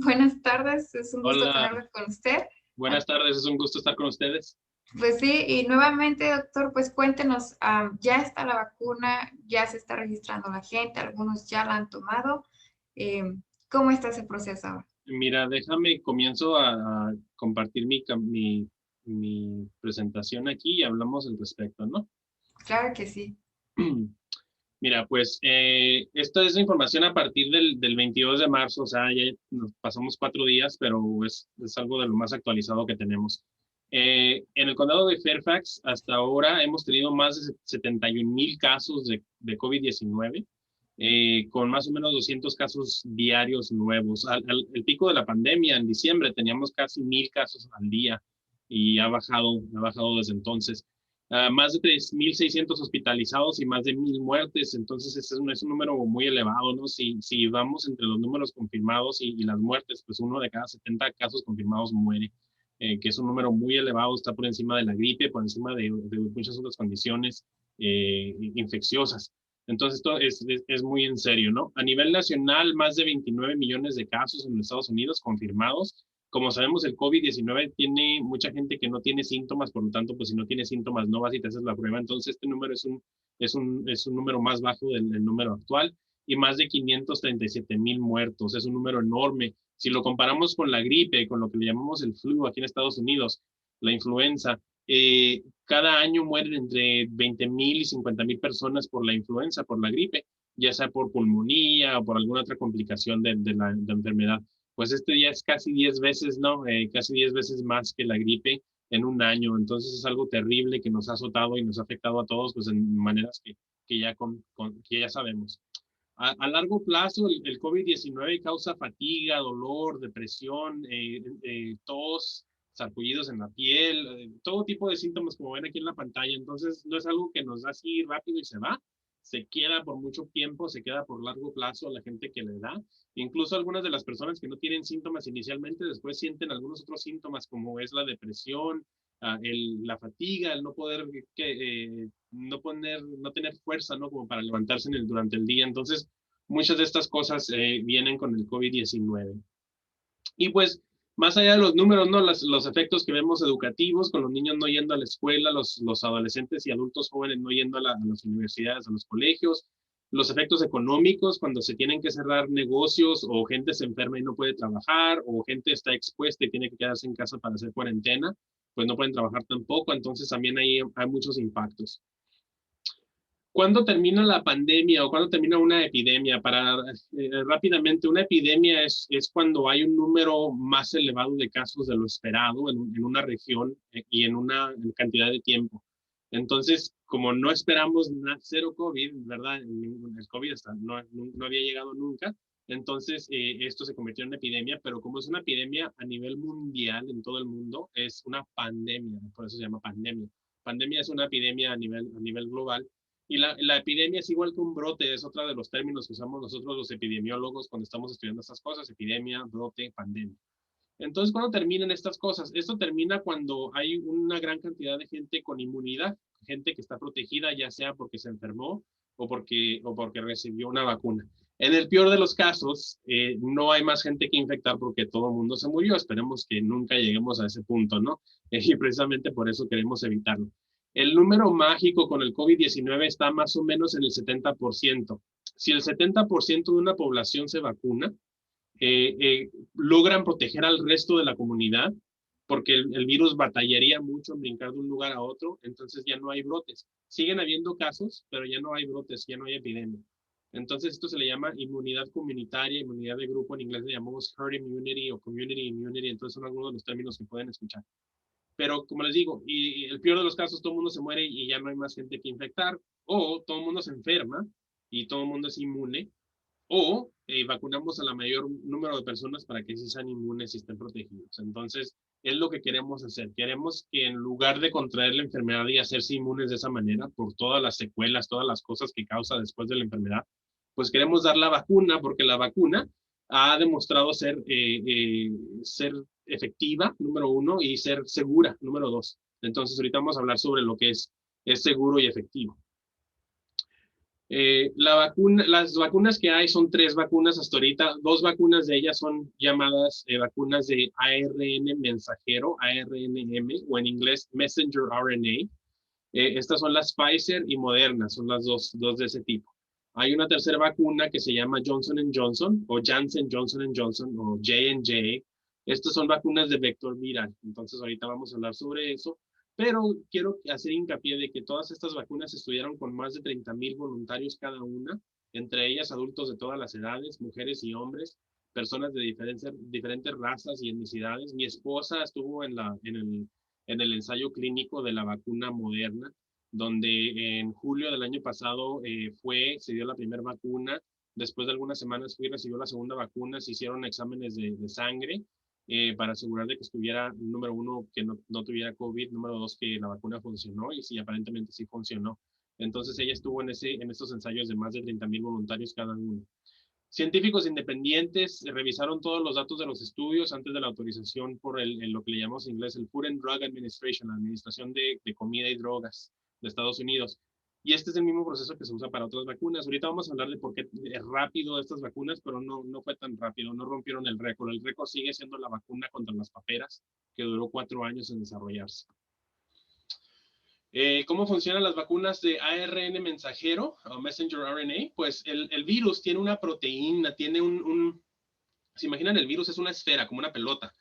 Buenas tardes, es un gusto Hola, tenerlo con usted. buenas Ah, tardes, es un gusto estar con ustedes. Pues sí, y nuevamente, doctor, pues cuéntenos, ya está la vacuna, ya se está registrando la gente, algunos ya la han tomado. ¿Cómo está ese proceso ahora? Mira, déjame, comienzo a compartir mi presentación aquí y hablamos al respecto, ¿no? Claro que sí. Mira, pues esta es la información a partir del 22 de marzo, o sea, ya nos pasamos 4 días, pero es algo de lo más actualizado que tenemos. En el condado de Fairfax, hasta ahora hemos tenido más de 71,000 casos de COVID-19, con más o menos 200 casos diarios nuevos. El pico de la pandemia en diciembre teníamos casi 1,000 casos al día y ha bajado desde entonces. Más de 3,600 hospitalizados y más de 1,000 muertes. Entonces, es un número muy elevado, ¿no? Si vamos entre los números confirmados y las muertes, pues uno de cada 70 casos confirmados muere, que es un número muy elevado, está por encima de la gripe, por encima de muchas otras condiciones infecciosas. Entonces, esto es muy en serio, ¿no? A nivel nacional, más de 29 millones de casos en los Estados Unidos confirmados. Como sabemos, el COVID-19 tiene mucha gente que no tiene síntomas, por lo tanto, pues si no tiene síntomas, no vas y te haces la prueba. Entonces, este número es un número más bajo del número actual y más de 537,000 muertos. Es un número enorme. Si lo comparamos con la gripe, con lo que le llamamos el flu aquí en Estados Unidos, la influenza, cada año mueren entre 20,000 y 50,000 personas por la influenza, por la gripe, ya sea por pulmonía o por alguna otra complicación de la enfermedad. Pues este día es casi 10 veces, ¿no? Casi 10 veces más que la gripe en un año. Entonces es algo terrible que nos ha azotado y nos ha afectado a todos, pues en maneras que ya sabemos. A largo plazo, el COVID-19 causa fatiga, dolor, depresión, tos, sarpullidos en la piel, todo tipo de síntomas como ven aquí en la pantalla. Entonces, no es algo que nos da así rápido y se va, se queda por mucho tiempo, se queda por largo plazo a la gente que le da. Incluso algunas de las personas que no tienen síntomas inicialmente, después sienten algunos otros síntomas como es la depresión, la fatiga, el no poder no tener fuerza, ¿no? Como para levantarse durante el día. Entonces, muchas de estas cosas vienen con el COVID-19. Y pues, más allá de los números, ¿no? Los efectos que vemos educativos, con los niños no yendo a la escuela, los adolescentes y adultos jóvenes no yendo a las universidades, a los colegios, los efectos económicos cuando se tienen que cerrar negocios o gente se enferma y no puede trabajar o gente está expuesta y tiene que quedarse en casa para hacer cuarentena, pues no pueden trabajar tampoco, entonces también hay muchos impactos. ¿Cuándo termina la pandemia o cuándo termina una epidemia? Rápidamente, una epidemia es cuando hay un número más elevado de casos de lo esperado en una región y en una cantidad de tiempo. Entonces, como no esperamos cero COVID, ¿verdad? El COVID no había llegado nunca. Entonces, esto se convirtió en una epidemia, pero como es una epidemia a nivel mundial, en todo el mundo, es una pandemia, por eso se llama pandemia. Pandemia es una epidemia a nivel global y la epidemia es igual que un brote, es otra de los términos que usamos nosotros los epidemiólogos cuando estamos estudiando estas cosas, epidemia, brote, pandemia. Entonces, ¿cuándo terminan estas cosas? Esto termina cuando hay una gran cantidad de gente con inmunidad, gente que está protegida, ya sea porque se enfermó o porque recibió una vacuna. En el peor de los casos, no hay más gente que infectar porque todo el mundo se murió. Esperemos que nunca lleguemos a ese punto, ¿no? Y precisamente por eso queremos evitarlo. El número mágico con el COVID-19 está más o menos en el 70%. Si el 70% de una población se vacuna, logran proteger al resto de la comunidad, porque el virus batallaría mucho en brincar de un lugar a otro, entonces ya no hay brotes. Siguen habiendo casos, pero ya no hay brotes, ya no hay epidemia. Entonces esto se le llama inmunidad comunitaria, inmunidad de grupo, en inglés le llamamos herd immunity o community immunity, entonces son algunos de los términos que pueden escuchar. Pero como les digo, y el peor de los casos, todo el mundo se muere y ya no hay más gente que infectar, o todo el mundo se enferma y todo el mundo es inmune, o vacunamos a la mayor número de personas para que sí sean inmunes y estén protegidos. Entonces, es lo que queremos hacer. Queremos que en lugar de contraer la enfermedad y hacerse inmunes de esa manera, por todas las secuelas, todas las cosas que causa después de la enfermedad, pues queremos dar la vacuna, porque la vacuna ha demostrado ser efectiva, número uno, y ser segura, número dos. Entonces, ahorita vamos a hablar sobre lo que es seguro y efectivo. Las vacunas que hay son 3 vacunas hasta ahorita. 2 vacunas de ellas son llamadas vacunas de ARN mensajero, ARNM, o en inglés Messenger RNA. Estas son las Pfizer y Moderna, son las dos de ese tipo. Hay una tercera vacuna que se llama Johnson Johnson, o Janssen Johnson Johnson, o J&J. Estas son vacunas de vector viral. Entonces ahorita vamos a hablar sobre eso. Pero quiero hacer hincapié de que todas estas vacunas estudiaron con más de 30,000 voluntarios cada una, entre ellas adultos de todas las edades, mujeres y hombres, personas de diferentes razas y etnicidades. Mi esposa estuvo en el ensayo clínico de la vacuna Moderna, donde en julio del año pasado se dio la primera vacuna. Después de algunas semanas recibió la segunda vacuna, se hicieron exámenes de sangre para asegurar de que estuviera, número uno, que no tuviera COVID, número dos, que la vacuna funcionó, y sí, aparentemente sí funcionó. Entonces ella estuvo en estos ensayos de más de 30,000 voluntarios cada uno. Científicos independientes revisaron todos los datos de los estudios antes de la autorización por lo que le llamamos en inglés el Food and Drug Administration, la Administración de Comida y Drogas de Estados Unidos. Y este es el mismo proceso que se usa para otras vacunas. Ahorita vamos a hablar de por qué es rápido estas vacunas, pero no fue tan rápido, no rompieron el récord. El récord sigue siendo la vacuna contra las paperas, que duró 4 años en desarrollarse. ¿Cómo funcionan las vacunas de ARN mensajero o Messenger RNA? Pues el virus tiene una proteína, ¿se imaginan? El virus es una esfera, como una pelota,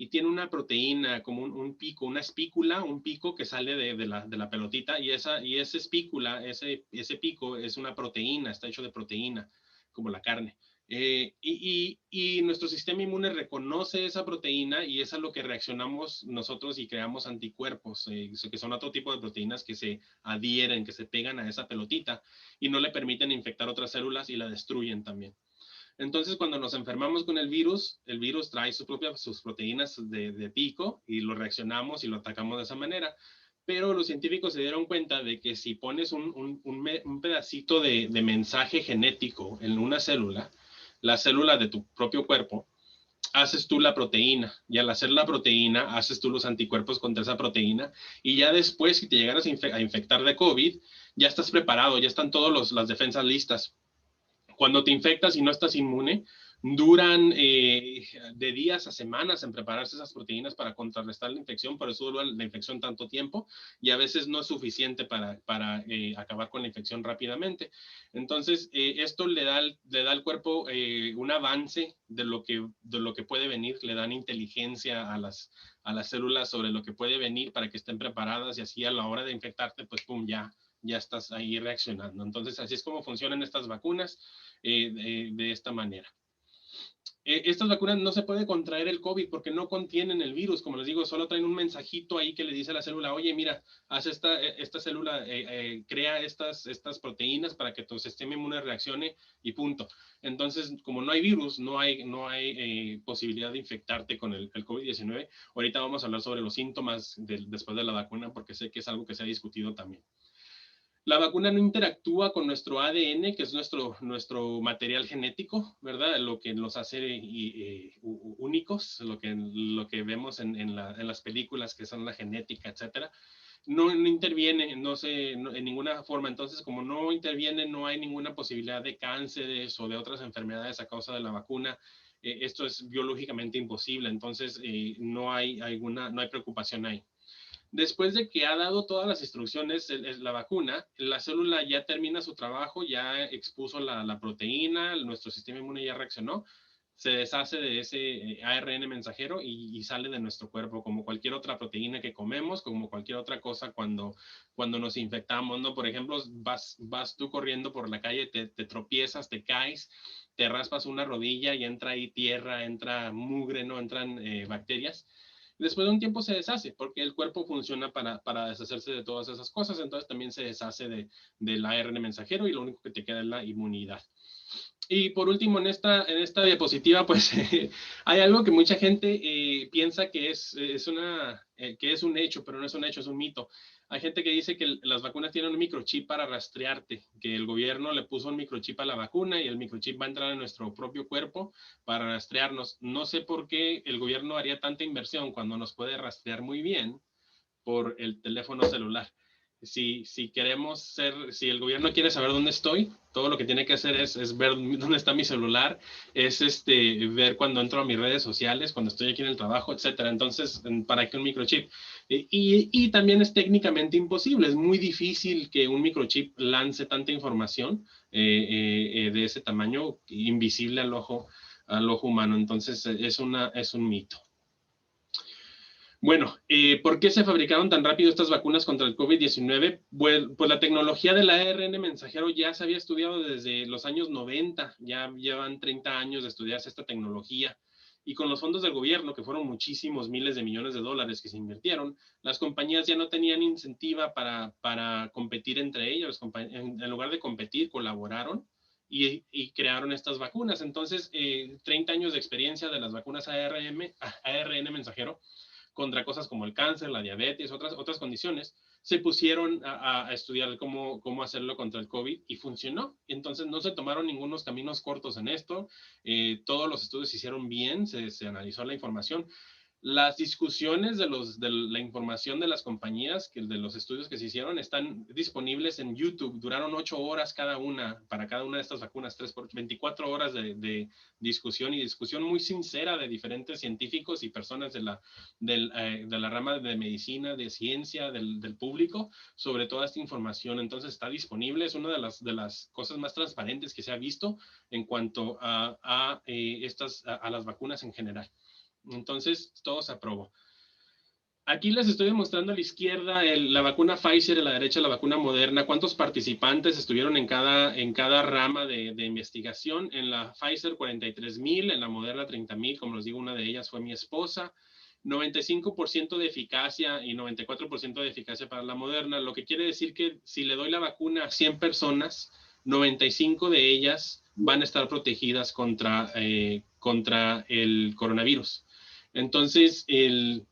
y tiene una proteína, como un pico, una espícula, un pico que sale de la pelotita, y esa espícula, ese pico es una proteína, está hecho de proteína, como la carne. Y nuestro sistema inmune reconoce esa proteína, y es a lo que reaccionamos nosotros y creamos anticuerpos, que son otro tipo de proteínas que se adhieren, que se pegan a esa pelotita y no le permiten infectar otras células y la destruyen también. Entonces, cuando nos enfermamos con el virus trae sus proteínas de pico, y lo reaccionamos y lo atacamos de esa manera. Pero los científicos se dieron cuenta de que si pones un pedacito de mensaje genético en una célula, la célula de tu propio cuerpo, haces tú la proteína, y al hacer la proteína haces tú los anticuerpos contra esa proteína, y ya después, si te llegaras a infectar de COVID, ya estás preparado, ya están todas las defensas listas. Cuando te infectas y no estás inmune, duran de días a semanas en prepararse esas proteínas para contrarrestar la infección. Por eso dura la infección tanto tiempo, y a veces no es suficiente para acabar con la infección rápidamente. Entonces, esto le da al cuerpo un avance de lo que puede venir, le dan inteligencia a las células sobre lo que puede venir para que estén preparadas, y así a la hora de infectarte, pues pum, ya estás ahí reaccionando. Entonces, así es como funcionan estas vacunas, de esta manera. Estas vacunas no se puede contraer el COVID porque no contienen el virus, como les digo, solo traen un mensajito ahí que le dice a la célula: oye, mira, haz esta célula, crea estas proteínas para que tu sistema inmune reaccione, y punto. Entonces, como no hay virus, no hay posibilidad de infectarte con el COVID-19. Ahorita vamos a hablar sobre los síntomas después de la vacuna, porque sé que es algo que se ha discutido también. La vacuna no interactúa con nuestro ADN, que es nuestro material genético, ¿verdad? Lo que nos hace únicos, lo que vemos en las películas, que son la genética, etcétera. No interviene, en ninguna forma. Entonces, como no interviene, no hay ninguna posibilidad de cánceres o de otras enfermedades a causa de la vacuna. Esto es biológicamente imposible. Entonces, no hay preocupación ahí. Después de que ha dado todas las instrucciones la vacuna, la célula ya termina su trabajo, ya expuso la proteína, nuestro sistema inmune ya reaccionó, se deshace de ese ARN mensajero y sale de nuestro cuerpo, como cualquier otra proteína que comemos, como cualquier otra cosa cuando nos infectamos, ¿no? Por ejemplo, vas tú corriendo por la calle, te tropiezas, te caes, te raspas una rodilla y entra ahí tierra, entra mugre, ¿no? Entran bacterias. Después de un tiempo se deshace, porque el cuerpo funciona para deshacerse de todas esas cosas. Entonces también se deshace del ARN mensajero, y lo único que te queda es la inmunidad. Y por último, en esta diapositiva, pues hay algo que mucha gente piensa que es un hecho, pero no es un hecho, es un mito. Hay gente que dice que las vacunas tienen un microchip para rastrearte, que el gobierno le puso un microchip a la vacuna, y el microchip va a entrar en nuestro propio cuerpo para rastrearnos. No sé por qué el gobierno haría tanta inversión cuando nos puede rastrear muy bien por el teléfono celular. si queremos ser, si el gobierno quiere saber dónde estoy, todo lo que tiene que hacer es ver dónde está mi celular, es ver cuando entro a mis redes sociales, cuando estoy aquí en el trabajo, etcétera. Entonces, ¿para qué un microchip? Y también es técnicamente imposible, es muy difícil que un microchip lance tanta información de ese tamaño, invisible al ojo humano. Entonces, es un mito. Bueno, ¿por qué se fabricaron tan rápido estas vacunas contra el COVID-19? Pues la tecnología del ARN mensajero ya se había estudiado desde los años 90, ya llevan 30 años de estudiarse esta tecnología. Y con los fondos del gobierno, que fueron muchísimos miles de millones de dólares que se invirtieron, las compañías ya no tenían incentiva para competir entre ellas. En lugar de competir, colaboraron y crearon estas vacunas. Entonces, 30 años de experiencia de las vacunas ARN mensajero contra cosas como el cáncer, la diabetes, otras condiciones, se pusieron a estudiar cómo hacerlo contra el COVID y funcionó. Entonces no se tomaron ningunos caminos cortos en esto, todos los estudios se hicieron bien, se analizó la información. Las discusiones de la información de las compañías, de los estudios que se hicieron, están disponibles en YouTube. Duraron 8 horas para cada una de estas vacunas, 24 horas de discusión y discusión muy sincera de diferentes científicos y personas de la rama de medicina, de ciencia, del público, sobre toda esta información. Entonces está disponible, es una de las cosas más transparentes que se ha visto en cuanto a las vacunas en general. Entonces, todo se aprobó. Aquí les estoy demostrando a la izquierda la vacuna Pfizer, a la derecha la vacuna Moderna, cuántos participantes estuvieron en cada rama de investigación. En la Pfizer 43,000, en la Moderna 30,000, como les digo, una de ellas fue mi esposa. 95% de eficacia y 94% de eficacia para la Moderna, lo que quiere decir que si le doy la vacuna a 100 personas, 95 de ellas van a estar protegidas contra el coronavirus. Entonces, el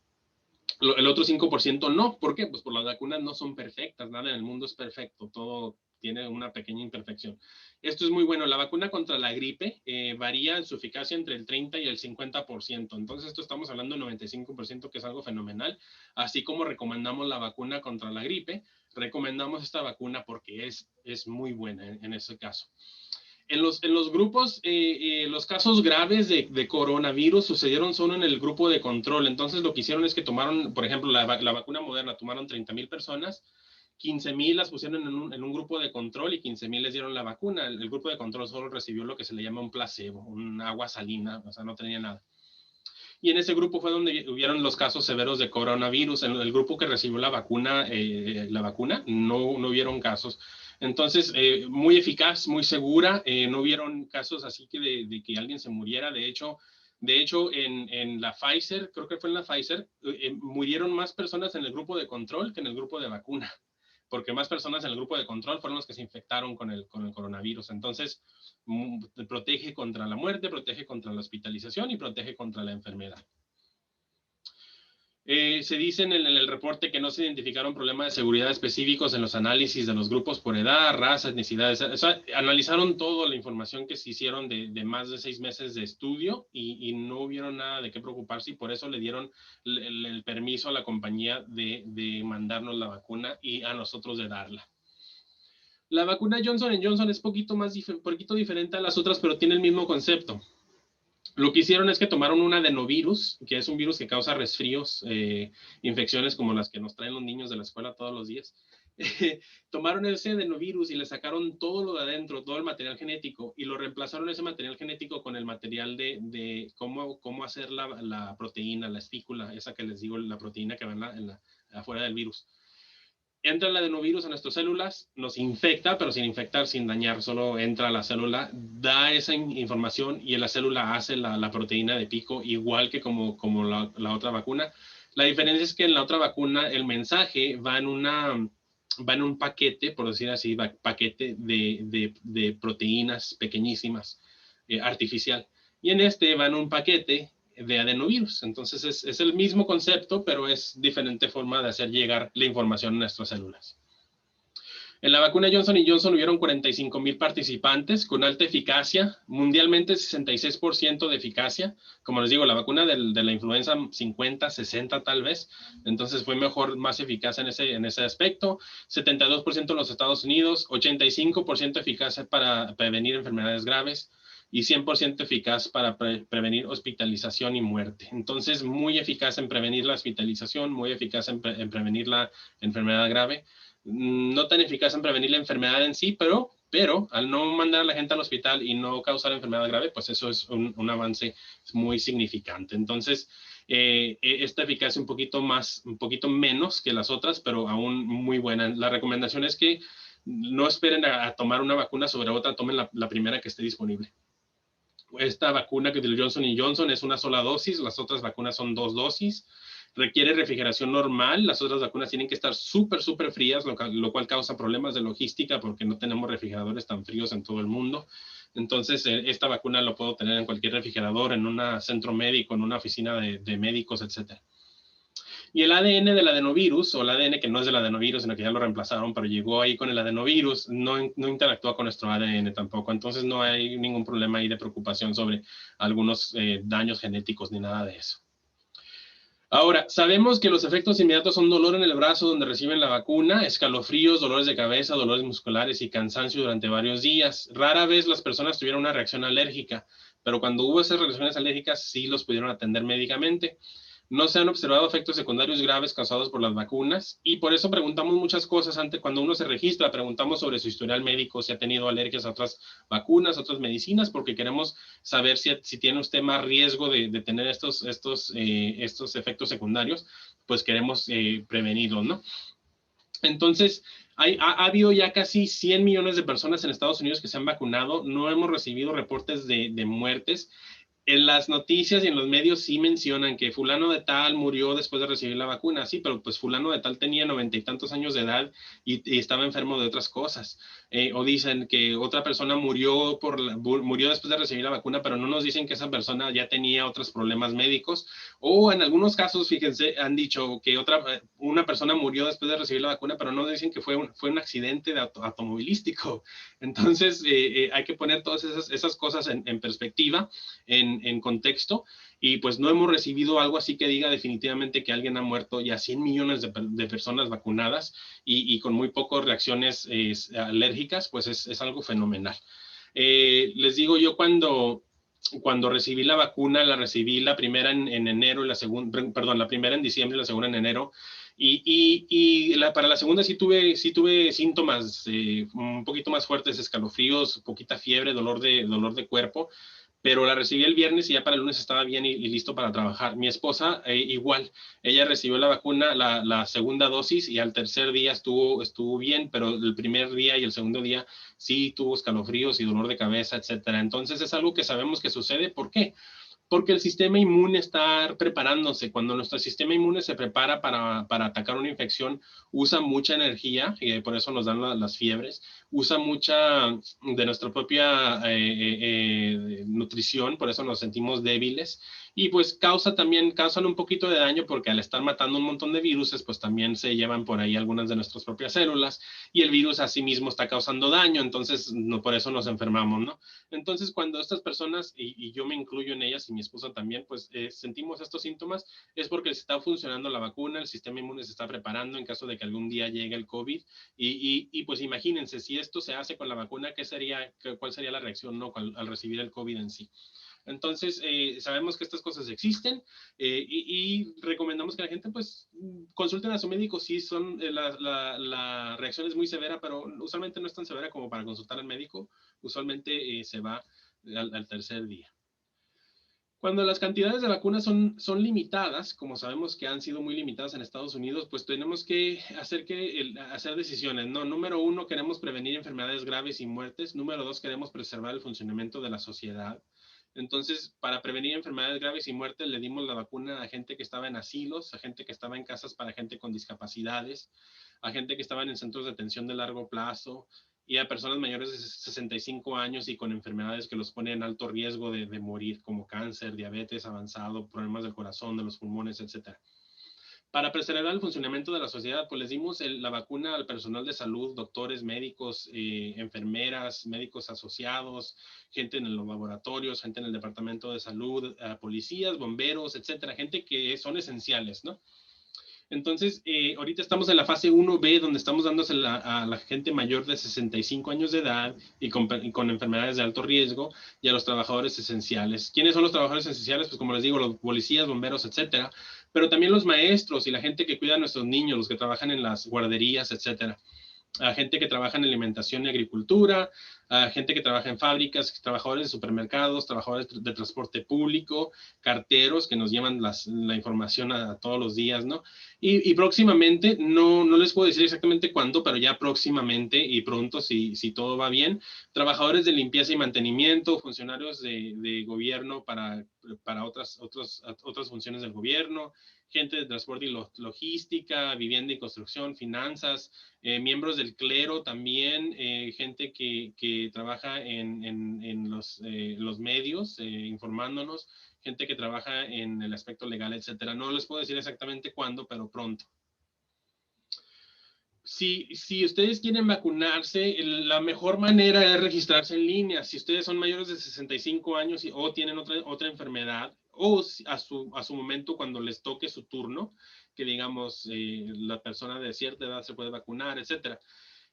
otro 5% no. ¿Por qué? Pues por las vacunas no son perfectas, nada en el mundo es perfecto, todo tiene una pequeña imperfección. Esto es muy bueno. La vacuna contra la gripe varía en su eficacia entre el 30 y el 50%. Entonces, esto estamos hablando de 95%, que es algo fenomenal. Así como recomendamos la vacuna contra la gripe, recomendamos esta vacuna porque es muy buena en ese caso. En los grupos, los casos graves de coronavirus sucedieron solo en el grupo de control. Entonces, lo que hicieron es que tomaron, por ejemplo, la vacuna Moderna, tomaron 30,000 personas, 15,000 las pusieron en un grupo de control y 15,000 les dieron la vacuna. El grupo de control solo recibió lo que se le llama un placebo, un agua salina, o sea, no tenía nada. Y en ese grupo fue donde hubieron los casos severos de coronavirus. En el grupo que recibió la vacuna no hubieron casos. Entonces, muy eficaz, muy segura. No hubieron casos así que de que alguien se muriera. De hecho, en la Pfizer, creo que fue en la Pfizer, murieron más personas en el grupo de control que en el grupo de vacuna, porque más personas en el grupo de control fueron los que se infectaron con el coronavirus. Entonces, protege contra la muerte, protege contra la hospitalización y protege contra la enfermedad. Se dice en el reporte que no se identificaron problemas de seguridad específicos en los análisis de los grupos por edad, raza, etnicidades. O sea, analizaron toda la información que se hicieron de más de 6 meses de estudio y no hubieron nada de qué preocuparse, y por eso le dieron el permiso a la compañía de mandarnos la vacuna y a nosotros de darla. La vacuna Johnson & Johnson es poquito diferente a las otras, pero tiene el mismo concepto. Lo que hicieron es que tomaron un adenovirus, que es un virus que causa resfríos, infecciones como las que nos traen los niños de la escuela todos los días. Tomaron ese adenovirus y le sacaron todo lo de adentro, todo el material genético, y lo reemplazaron ese material genético con el material de cómo hacer la proteína, la espícula, esa que les digo, la proteína que va afuera del virus. Entra el adenovirus a nuestras células, nos infecta, pero sin infectar, sin dañar, solo entra a la célula, da esa información y la célula hace la proteína de pico, igual que como la otra vacuna. La diferencia es que en la otra vacuna el mensaje va en un paquete, por decir así, paquete de proteínas pequeñísimas, artificial. Y en este va en un paquete de adenovirus. Entonces es el mismo concepto, pero es diferente forma de hacer llegar la información a nuestras células. En la vacuna Johnson & Johnson hubieron 45,000 participantes con alta eficacia, mundialmente 66% de eficacia. Como les digo, la vacuna de la influenza 50, 60 tal vez, entonces fue mejor, más eficaz en ese aspecto. 72% en los Estados Unidos, 85% eficaz para prevenir enfermedades graves y 100% eficaz para prevenir hospitalización y muerte. Entonces, muy eficaz en prevenir la hospitalización, muy eficaz en prevenir la enfermedad grave. No tan eficaz en prevenir la enfermedad en sí, pero al no mandar a la gente al hospital y no causar enfermedad grave, pues eso es un avance muy significante. Entonces, esta eficacia un poquito menos que las otras, pero aún muy buena. La recomendación es que no esperen a tomar una vacuna sobre otra, tomen la primera que esté disponible. Esta vacuna que del Johnson & Johnson es una sola dosis, las otras vacunas son 2 dosis. Requiere refrigeración normal, las otras vacunas tienen que estar súper frías, lo cual causa problemas de logística porque no tenemos refrigeradores tan fríos en todo el mundo. Entonces, esta vacuna lo puedo tener en cualquier refrigerador, en un centro médico, en una oficina de médicos, etc. Y el ADN del adenovirus, o el ADN que no es del adenovirus, sino que ya lo reemplazaron, pero llegó ahí con el adenovirus, no interactúa con nuestro ADN tampoco. Entonces no hay ningún problema ahí de preocupación sobre algunos daños genéticos ni nada de eso. Ahora, sabemos que los efectos inmediatos son dolor en el brazo donde reciben la vacuna, escalofríos, dolores de cabeza, dolores musculares y cansancio durante varios días. Rara vez las personas tuvieron una reacción alérgica, pero cuando hubo esas reacciones alérgicas sí los pudieron atender médicamente. No se han observado efectos secundarios graves causados por las vacunas y por eso preguntamos muchas cosas antes. Cuando uno se registra, preguntamos sobre su historial médico, si ha tenido alergias a otras vacunas, otras medicinas, porque queremos saber si tiene usted más riesgo de tener estos efectos secundarios, pues queremos prevenirlos, ¿no? Entonces, ha habido ya casi 100 millones de personas en Estados Unidos que se han vacunado. No hemos recibido reportes de muertes. En las noticias y en los medios sí mencionan que fulano de tal murió después de recibir la vacuna, sí, pero pues fulano de tal tenía 90 y tantos años de edad y estaba enfermo de otras cosas. O dicen que otra persona murió después de recibir la vacuna, pero no nos dicen que esa persona ya tenía otros problemas médicos. O en algunos casos, fíjense, han dicho que una persona murió después de recibir la vacuna, pero no dicen que fue un accidente automovilístico. Entonces, hay que poner todas esas cosas en perspectiva, en contexto, y pues no hemos recibido algo así que diga definitivamente que alguien ha muerto. Ya 100 millones de personas vacunadas y con muy pocas reacciones alérgicas, pues es algo fenomenal. Les digo, yo cuando recibí la vacuna, la recibí la primera en enero y la primera en diciembre y la segunda en enero. Para la segunda sí tuve síntomas un poquito más fuertes, escalofríos, poquita fiebre, dolor de cuerpo, pero la recibí el viernes y ya para el lunes estaba bien y listo para trabajar. Mi esposa igual, ella recibió la vacuna, la segunda dosis, y al tercer día estuvo bien, pero el primer día y el segundo día sí tuvo escalofríos y dolor de cabeza, etcétera. Entonces es algo que sabemos que sucede. ¿Por qué? Porque el sistema inmune está preparándose. Cuando nuestro sistema inmune se prepara para atacar una infección, usa mucha energía, y por eso nos dan las fiebres, usa mucha de nuestra propia nutrición, por eso nos sentimos débiles, y pues causan un poquito de daño porque al estar matando un montón de viruses, pues también se llevan por ahí algunas de nuestras propias células, y el virus a sí mismo está causando daño, entonces por eso nos enfermamos, ¿no? Entonces, cuando estas personas, y yo me incluyo en ellas y mi esposa también, pues sentimos estos síntomas, es porque se está funcionando la vacuna, el sistema inmune se está preparando en caso de que algún día llegue el COVID. Y pues imagínense, si esto se hace con la vacuna, ¿cuál sería la reacción, ¿no? al recibir el COVID en sí? Entonces, sabemos que estas cosas existen y recomendamos que la gente pues consulten a su médico si la reacción es muy severa, pero usualmente no es tan severa como para consultar al médico. Usualmente se va al tercer día. Cuando las cantidades de vacunas son limitadas, como sabemos que han sido muy limitadas en Estados Unidos, pues tenemos que hacer decisiones, ¿no? Número 1, queremos prevenir enfermedades graves y muertes. Número 2, queremos preservar el funcionamiento de la sociedad. Entonces, para prevenir enfermedades graves y muertes, le dimos la vacuna a gente que estaba en asilos, a gente que estaba en casas para gente con discapacidades, a gente que estaba en centros de atención de largo plazo, y a personas mayores de 65 años y con enfermedades que los ponen en alto riesgo de morir, como cáncer, diabetes avanzado, problemas del corazón, de los pulmones, etc. Para preservar el funcionamiento de la sociedad, pues les dimos la vacuna al personal de salud, doctores, médicos, enfermeras, médicos asociados, gente en los laboratorios, gente en el departamento de salud, policías, bomberos, etcétera, gente que son esenciales, ¿no? Entonces, ahorita estamos en la fase 1B, donde estamos dándosela a la gente mayor de 65 años de edad y con enfermedades de alto riesgo y a los trabajadores esenciales. ¿Quiénes son los trabajadores esenciales? Pues como les digo, los policías, bomberos, etcétera, pero también los maestros y la gente que cuida a nuestros niños, los que trabajan en las guarderías, etcétera. A gente que trabaja en alimentación y agricultura, a gente que trabaja en fábricas, trabajadores de supermercados, trabajadores de transporte público, carteros que nos llevan la información a todos los días, ¿no? Y próximamente, no les puedo decir exactamente cuándo, pero ya próximamente y pronto, si todo va bien, trabajadores de limpieza y mantenimiento, funcionarios de gobierno para otras funciones del gobierno, gente de transporte y logística, vivienda y construcción, finanzas, miembros del clero también, gente que trabaja en los medios, informándonos, gente que trabaja en el aspecto legal, etcétera. No les puedo decir exactamente cuándo, pero pronto. Si ustedes quieren vacunarse, la mejor manera es registrarse en línea. Si ustedes son mayores de 65 años o tienen otra enfermedad, o a su momento cuando les toque su turno, que digamos la persona de cierta edad se puede vacunar, etcétera,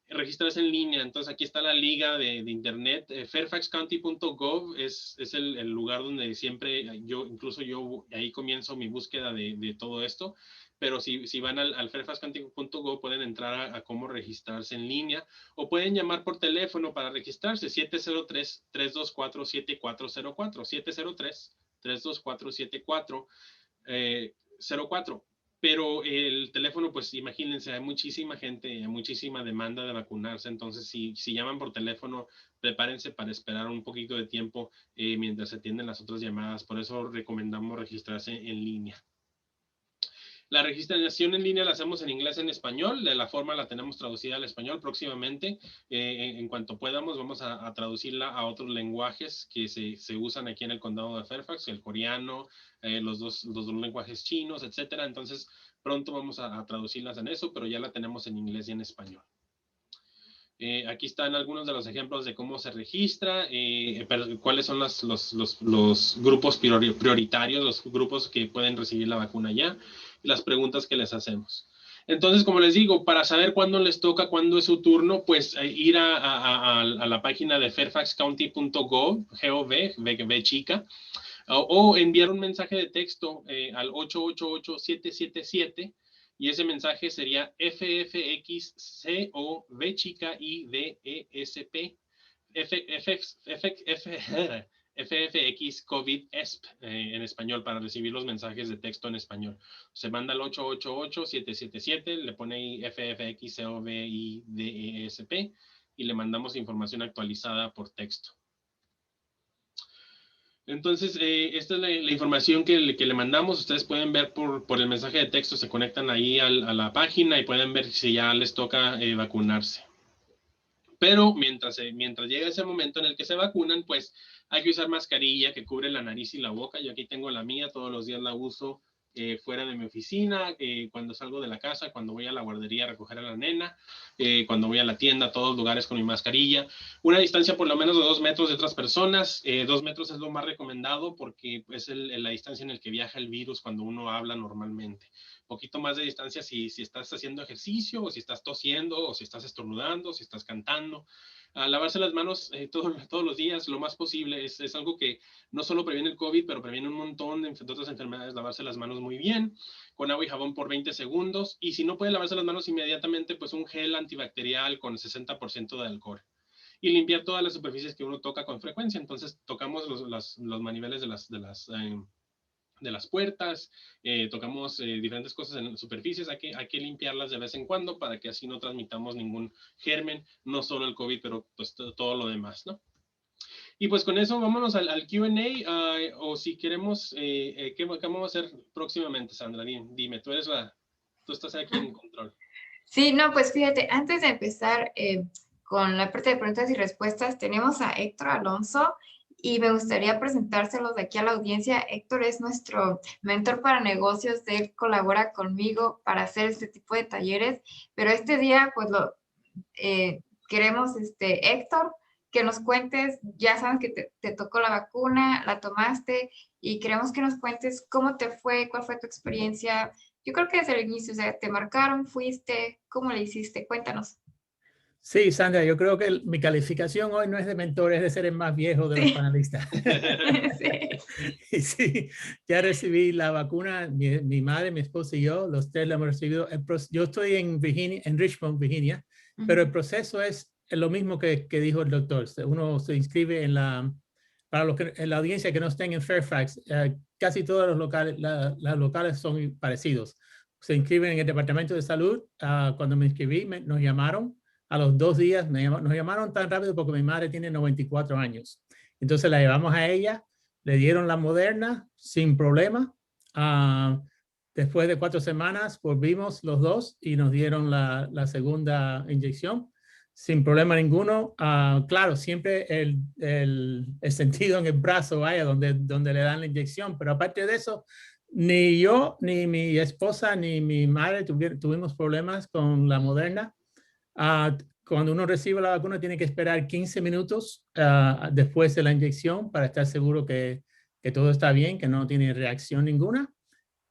registrarse en línea. Entonces aquí está la liga de internet. Fairfaxcounty.gov es el lugar donde siempre incluso yo ahí comienzo mi búsqueda de todo esto. Pero si van al fairfaxcounty.gov pueden entrar a cómo registrarse en línea o pueden llamar por teléfono para registrarse 703-324-7404, 703-324-7404. Pero el teléfono, pues imagínense, hay muchísima gente, muchísima demanda de vacunarse, entonces si llaman por teléfono, prepárense para esperar un poquito de tiempo mientras se atienden las otras llamadas, por eso recomendamos registrarse en línea. La registración en línea la hacemos en inglés y en español, de la forma la tenemos traducida al español próximamente. En cuanto podamos vamos a traducirla a otros lenguajes que se usan aquí en el condado de Fairfax, el coreano, los dos lenguajes chinos, etcétera. Entonces pronto vamos a traducirlas en eso, pero ya la tenemos en inglés y en español. Aquí están algunos de los ejemplos de cómo se registra, cuáles son los grupos prioritarios, los grupos que pueden recibir la vacuna ya, y las preguntas que les hacemos. Entonces, como les digo, para saber cuándo les toca, cuándo es su turno, pues ir a la página de fairfaxcounty.gov, G-O-V, chica, o enviar un mensaje de texto al 888-777, y ese mensaje sería FFXCOV chica IDESP, FFX COVID ESP en español, para recibir los mensajes de texto en español. Se manda al 888-777, le pone ahí FFX COV IDESP y le mandamos información actualizada por texto. Entonces, esta es la información que le mandamos. Ustedes pueden ver por el mensaje de texto, se conectan ahí a la página y pueden ver si ya les toca vacunarse. Pero mientras llega ese momento en el que se vacunan, pues hay que usar mascarilla que cubre la nariz y la boca. Yo aquí tengo la mía, todos los días la uso fuera de mi oficina, cuando salgo de la casa, cuando voy a la guardería a recoger a la nena, cuando voy a la tienda, a todos lugares con mi mascarilla. Una distancia por lo menos de 2 metros de otras personas. 2 metros es lo más recomendado porque es la distancia en la que viaja el virus cuando uno habla normalmente. Poquito más de distancia si estás haciendo ejercicio, o si estás tosiendo, o si estás estornudando, o si estás cantando. Lavarse las manos todos los días, lo más posible. Es algo que no solo previene el COVID, pero previene un montón de otras enfermedades. Lavarse las manos muy bien, con agua y jabón por 20 segundos. Y si no puede lavarse las manos inmediatamente, pues un gel antibacterial con 60% de alcohol. Y limpiar todas las superficies que uno toca con frecuencia. Entonces tocamos los maniveles de las puertas, tocamos diferentes cosas en superficies, hay que limpiarlas de vez en cuando para que así no transmitamos ningún germen, no solo el COVID, pero pues todo lo demás, ¿no? Y pues con eso vámonos al Q&A, o si queremos, ¿qué vamos a hacer próximamente, Sandra? Dime, tú estás aquí en control. Sí, no, pues fíjate, antes de empezar con la parte de preguntas y respuestas, tenemos a Héctor Alonso y me gustaría presentárselos de aquí a la audiencia. Héctor es nuestro mentor para negocios, él colabora conmigo para hacer este tipo de talleres, pero este día pues queremos, Héctor, que nos cuentes, ya saben que te tocó la vacuna, la tomaste y queremos que nos cuentes cómo te fue, cuál fue tu experiencia. Yo creo que desde el inicio, o sea, te marcaron, fuiste, ¿cómo le hiciste? Cuéntanos. Sí, Sandra, yo creo que mi calificación hoy no es de mentor, es de ser el más viejo de los Sí. panelistas. Sí. Y sí, ya recibí la vacuna, mi madre, mi esposa y yo, los tres la hemos recibido. Yo estoy en Virginia, en Richmond, Virginia, pero el proceso es lo mismo que dijo el doctor. Uno se inscribe para los que, en la audiencia que no estén en Fairfax, casi todos los locales, las locales son parecidos. Se inscriben en el Departamento de Salud. Cuando me inscribí, nos llamaron. A los 2 días nos llamaron tan rápido porque mi madre tiene 94 años. Entonces la llevamos a ella, le dieron la Moderna sin problema. Después de 4 semanas volvimos los dos y nos dieron la segunda inyección sin problema ninguno. Claro, siempre el sentido en el brazo, vaya, donde le dan la inyección, pero aparte de eso, ni yo, ni mi esposa, ni mi madre tuvimos problemas con la Moderna. Cuando uno recibe la vacuna tiene que esperar 15 minutos después de la inyección para estar seguro que todo está bien, que no tiene reacción ninguna.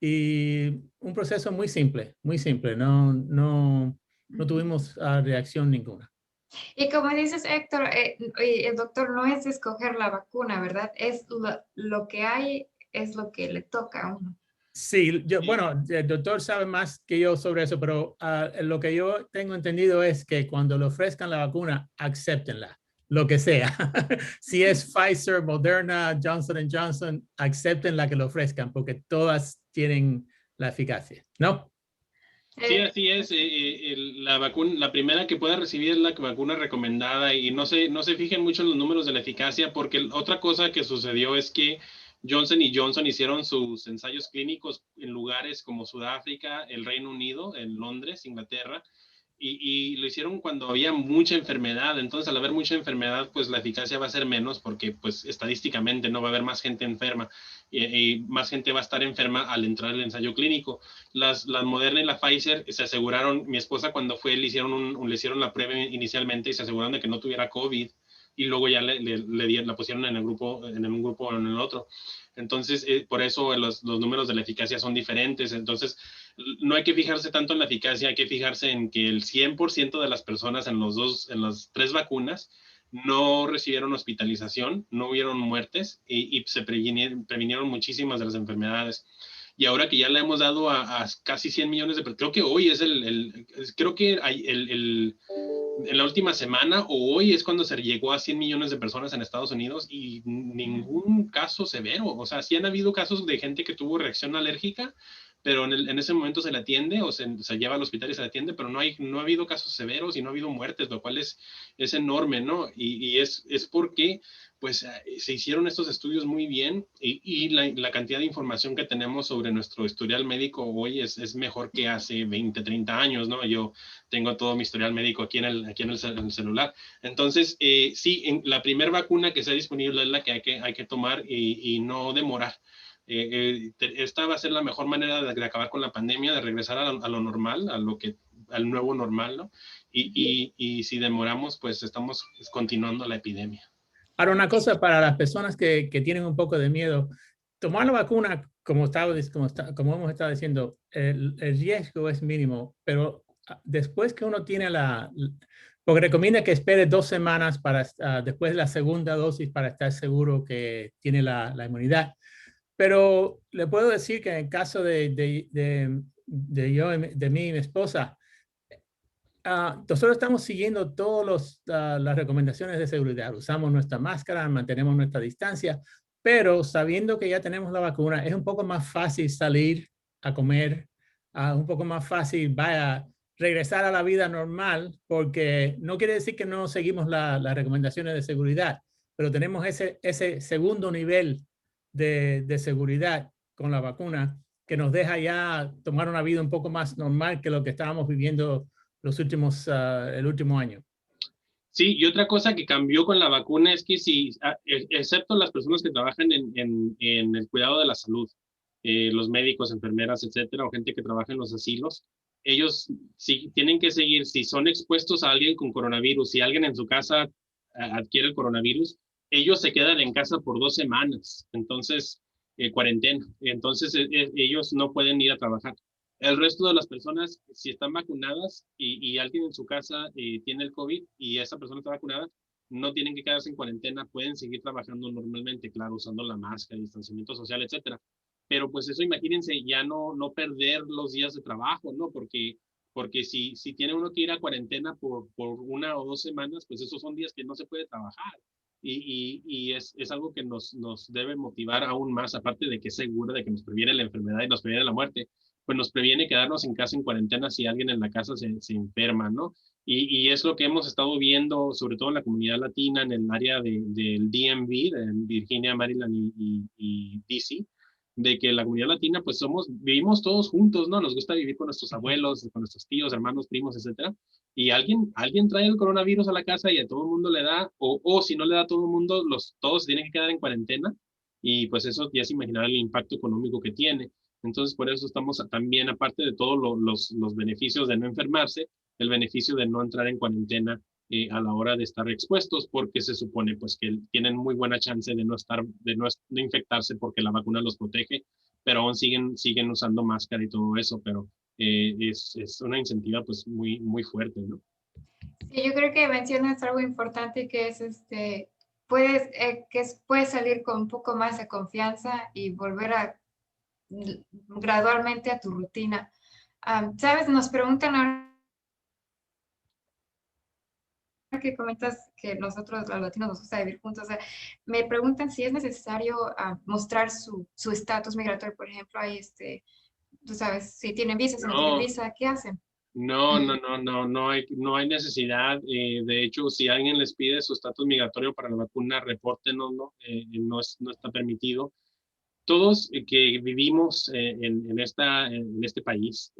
Y un proceso muy simple, muy simple. No tuvimos reacción ninguna. Y como dices, Héctor, el doctor no es escoger la vacuna, ¿verdad? Es lo que hay, es lo que le toca a uno. Sí, bueno, el doctor sabe más que yo sobre eso, pero lo que yo tengo entendido es que cuando le ofrezcan la vacuna, acéptenla, lo que sea. Si es Pfizer, Moderna, Johnson Johnson, acepten la que le ofrezcan, porque todas tienen la eficacia, ¿no? Sí, así es. La vacuna, la primera que pueda recibir es la vacuna recomendada y no se fijen mucho en los números de la eficacia, porque otra cosa que sucedió es que Johnson Johnson hicieron sus ensayos clínicos en lugares como Sudáfrica, el Reino Unido, en Londres, Inglaterra, y lo hicieron cuando había mucha enfermedad. Entonces, al haber mucha enfermedad, pues la eficacia va a ser menos porque, pues, estadísticamente no va a haber más gente enferma y más gente va a estar enferma al entrar al ensayo clínico. Las Moderna y la Pfizer se aseguraron, mi esposa cuando fue, le hicieron la prueba inicialmente y se aseguraron de que no tuviera COVID y luego ya la pusieron en un grupo o en el otro. Entonces, por eso los números de la eficacia son diferentes. Entonces, no hay que fijarse tanto en la eficacia, hay que fijarse en que el 100% de las personas en las 3 vacunas no recibieron hospitalización, no hubieron muertes y se previnieron muchísimas de las enfermedades. Y ahora que ya le hemos dado a casi 100 millones de personas, creo que hoy es creo que en la última semana o hoy es cuando se llegó a 100 millones de personas en Estados Unidos y ningún caso severo. O sea, sí han habido casos de gente que tuvo reacción alérgica, pero en ese momento se le atiende o se lleva al hospital y se le atiende, pero no ha habido casos severos y no ha habido muertes, lo cual es enorme, ¿no? Y es porque pues se hicieron estos estudios muy bien y la cantidad de información que tenemos sobre nuestro historial médico hoy es mejor que hace 20, 30 años, ¿no? Yo tengo todo mi historial médico aquí en el celular. Entonces, sí, la primera vacuna que sea disponible es la que hay que tomar y no demorar. Esta va a ser la mejor manera de acabar con la pandemia, de regresar a lo normal, al nuevo normal, ¿no? Y si demoramos, pues estamos continuando la epidemia. Ahora, una cosa para las personas que tienen un poco de miedo, tomar la vacuna, como hemos estado diciendo, el riesgo es mínimo, pero después que uno tiene porque recomienda que espere 2 semanas después de la segunda dosis para estar seguro que tiene la inmunidad. Pero le puedo decir que en el caso de mí y mi esposa, nosotros estamos siguiendo todas las recomendaciones de seguridad. Usamos nuestra máscara, mantenemos nuestra distancia, pero sabiendo que ya tenemos la vacuna, es un poco más fácil salir a comer, un poco más fácil, regresar a la vida normal, porque no quiere decir que no seguimos las recomendaciones de seguridad, pero tenemos ese segundo nivel de seguridad con la vacuna que nos deja ya tomar una vida un poco más normal que lo que estábamos viviendo el último año. Sí, y otra cosa que cambió con la vacuna es que si, excepto las personas que trabajan en el cuidado de la salud, los médicos, enfermeras, etcétera, o gente que trabaja en los asilos, ellos sí tienen que seguir, si son expuestos a alguien con coronavirus, si alguien en su casa adquiere el coronavirus, ellos se quedan en casa por 2 semanas, entonces, cuarentena, entonces ellos no pueden ir a trabajar. El resto de las personas, si están vacunadas y alguien en su casa tiene el COVID y esa persona está vacunada, no tienen que quedarse en cuarentena, pueden seguir trabajando normalmente, claro, usando la máscara, distanciamiento social, etcétera. Pero pues eso, imagínense, ya no perder los días de trabajo, ¿no? Porque si tiene uno que ir a cuarentena por 1 o 2 semanas, pues esos son días que no se puede trabajar. Y es algo que nos debe motivar aún más, aparte de que es seguro, de que nos previene la enfermedad y nos previene la muerte, pues nos previene quedarnos en casa en cuarentena si alguien en la casa se enferma, ¿no? Y es lo que hemos estado viendo, sobre todo en la comunidad latina, en el área del DMV, de Virginia, Maryland y DC, de que la comunidad latina, pues vivimos todos juntos, ¿no? Nos gusta vivir con nuestros abuelos, con nuestros tíos, hermanos, primos, etcétera. Y alguien trae el coronavirus a la casa y a todo el mundo le da, o si no le da a todo el mundo, todos se tienen que quedar en cuarentena. Y pues eso ya se imaginará el impacto económico que tiene. Entonces, por eso estamos también, aparte de todos los beneficios de no enfermarse, el beneficio de no entrar en cuarentena a la hora de estar expuestos, porque se supone pues que tienen muy buena chance de no infectarse porque la vacuna los protege, pero aún siguen usando máscara y todo eso, pero es una incentiva pues muy fuerte, ¿no? Sí, yo creo que mencionas algo importante que es puedes, puedes salir con un poco más de confianza y volver a gradualmente a tu rutina. Sabes, nos preguntan ahora que comentas que nosotros los latinos nos gusta vivir juntos, o sea, me preguntan si es necesario mostrar su estatus migratorio, por ejemplo, hay tú sabes, si tienen visa, si no tienen No, visa, ¿qué hacen? no hay necesidad. De hecho, si alguien les pide su estatus migratorio para la vacuna, repórtenoslo, no está permitido. Todos que vivimos en este país,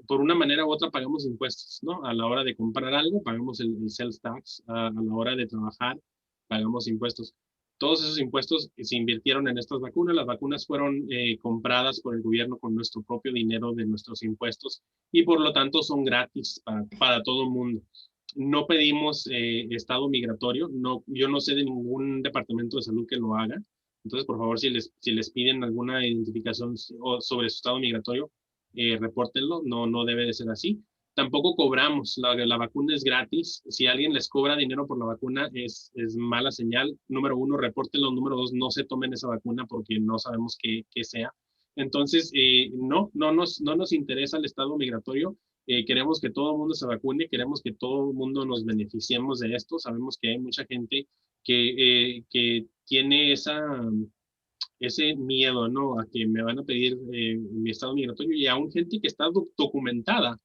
por una manera u otra pagamos impuestos, ¿no? A la hora de comprar algo, pagamos el sales tax, a la hora de trabajar, pagamos impuestos. Todos esos impuestos se invirtieron en estas vacunas. Las vacunas fueron compradas por el gobierno con nuestro propio dinero de nuestros impuestos y por lo tanto son gratis para todo el mundo. No pedimos estado migratorio, yo no sé de ningún departamento de salud que lo haga. Entonces, por favor, si les piden alguna identificación sobre su estado migratorio, repórtenlo, no debe de ser así. Tampoco cobramos, la vacuna es gratis. Si alguien les cobra dinero por la vacuna, es mala señal. Número 1, repórtenlo. Número 2, no se tomen esa vacuna porque no sabemos qué sea. Entonces, no nos interesa el estado migratorio. Queremos que todo el mundo se vacune, queremos que todo el mundo nos beneficiemos de esto. Sabemos que hay mucha gente que tiene ese miedo, ¿no? A que me van a pedir mi estado migratorio y aún gente que está documentada.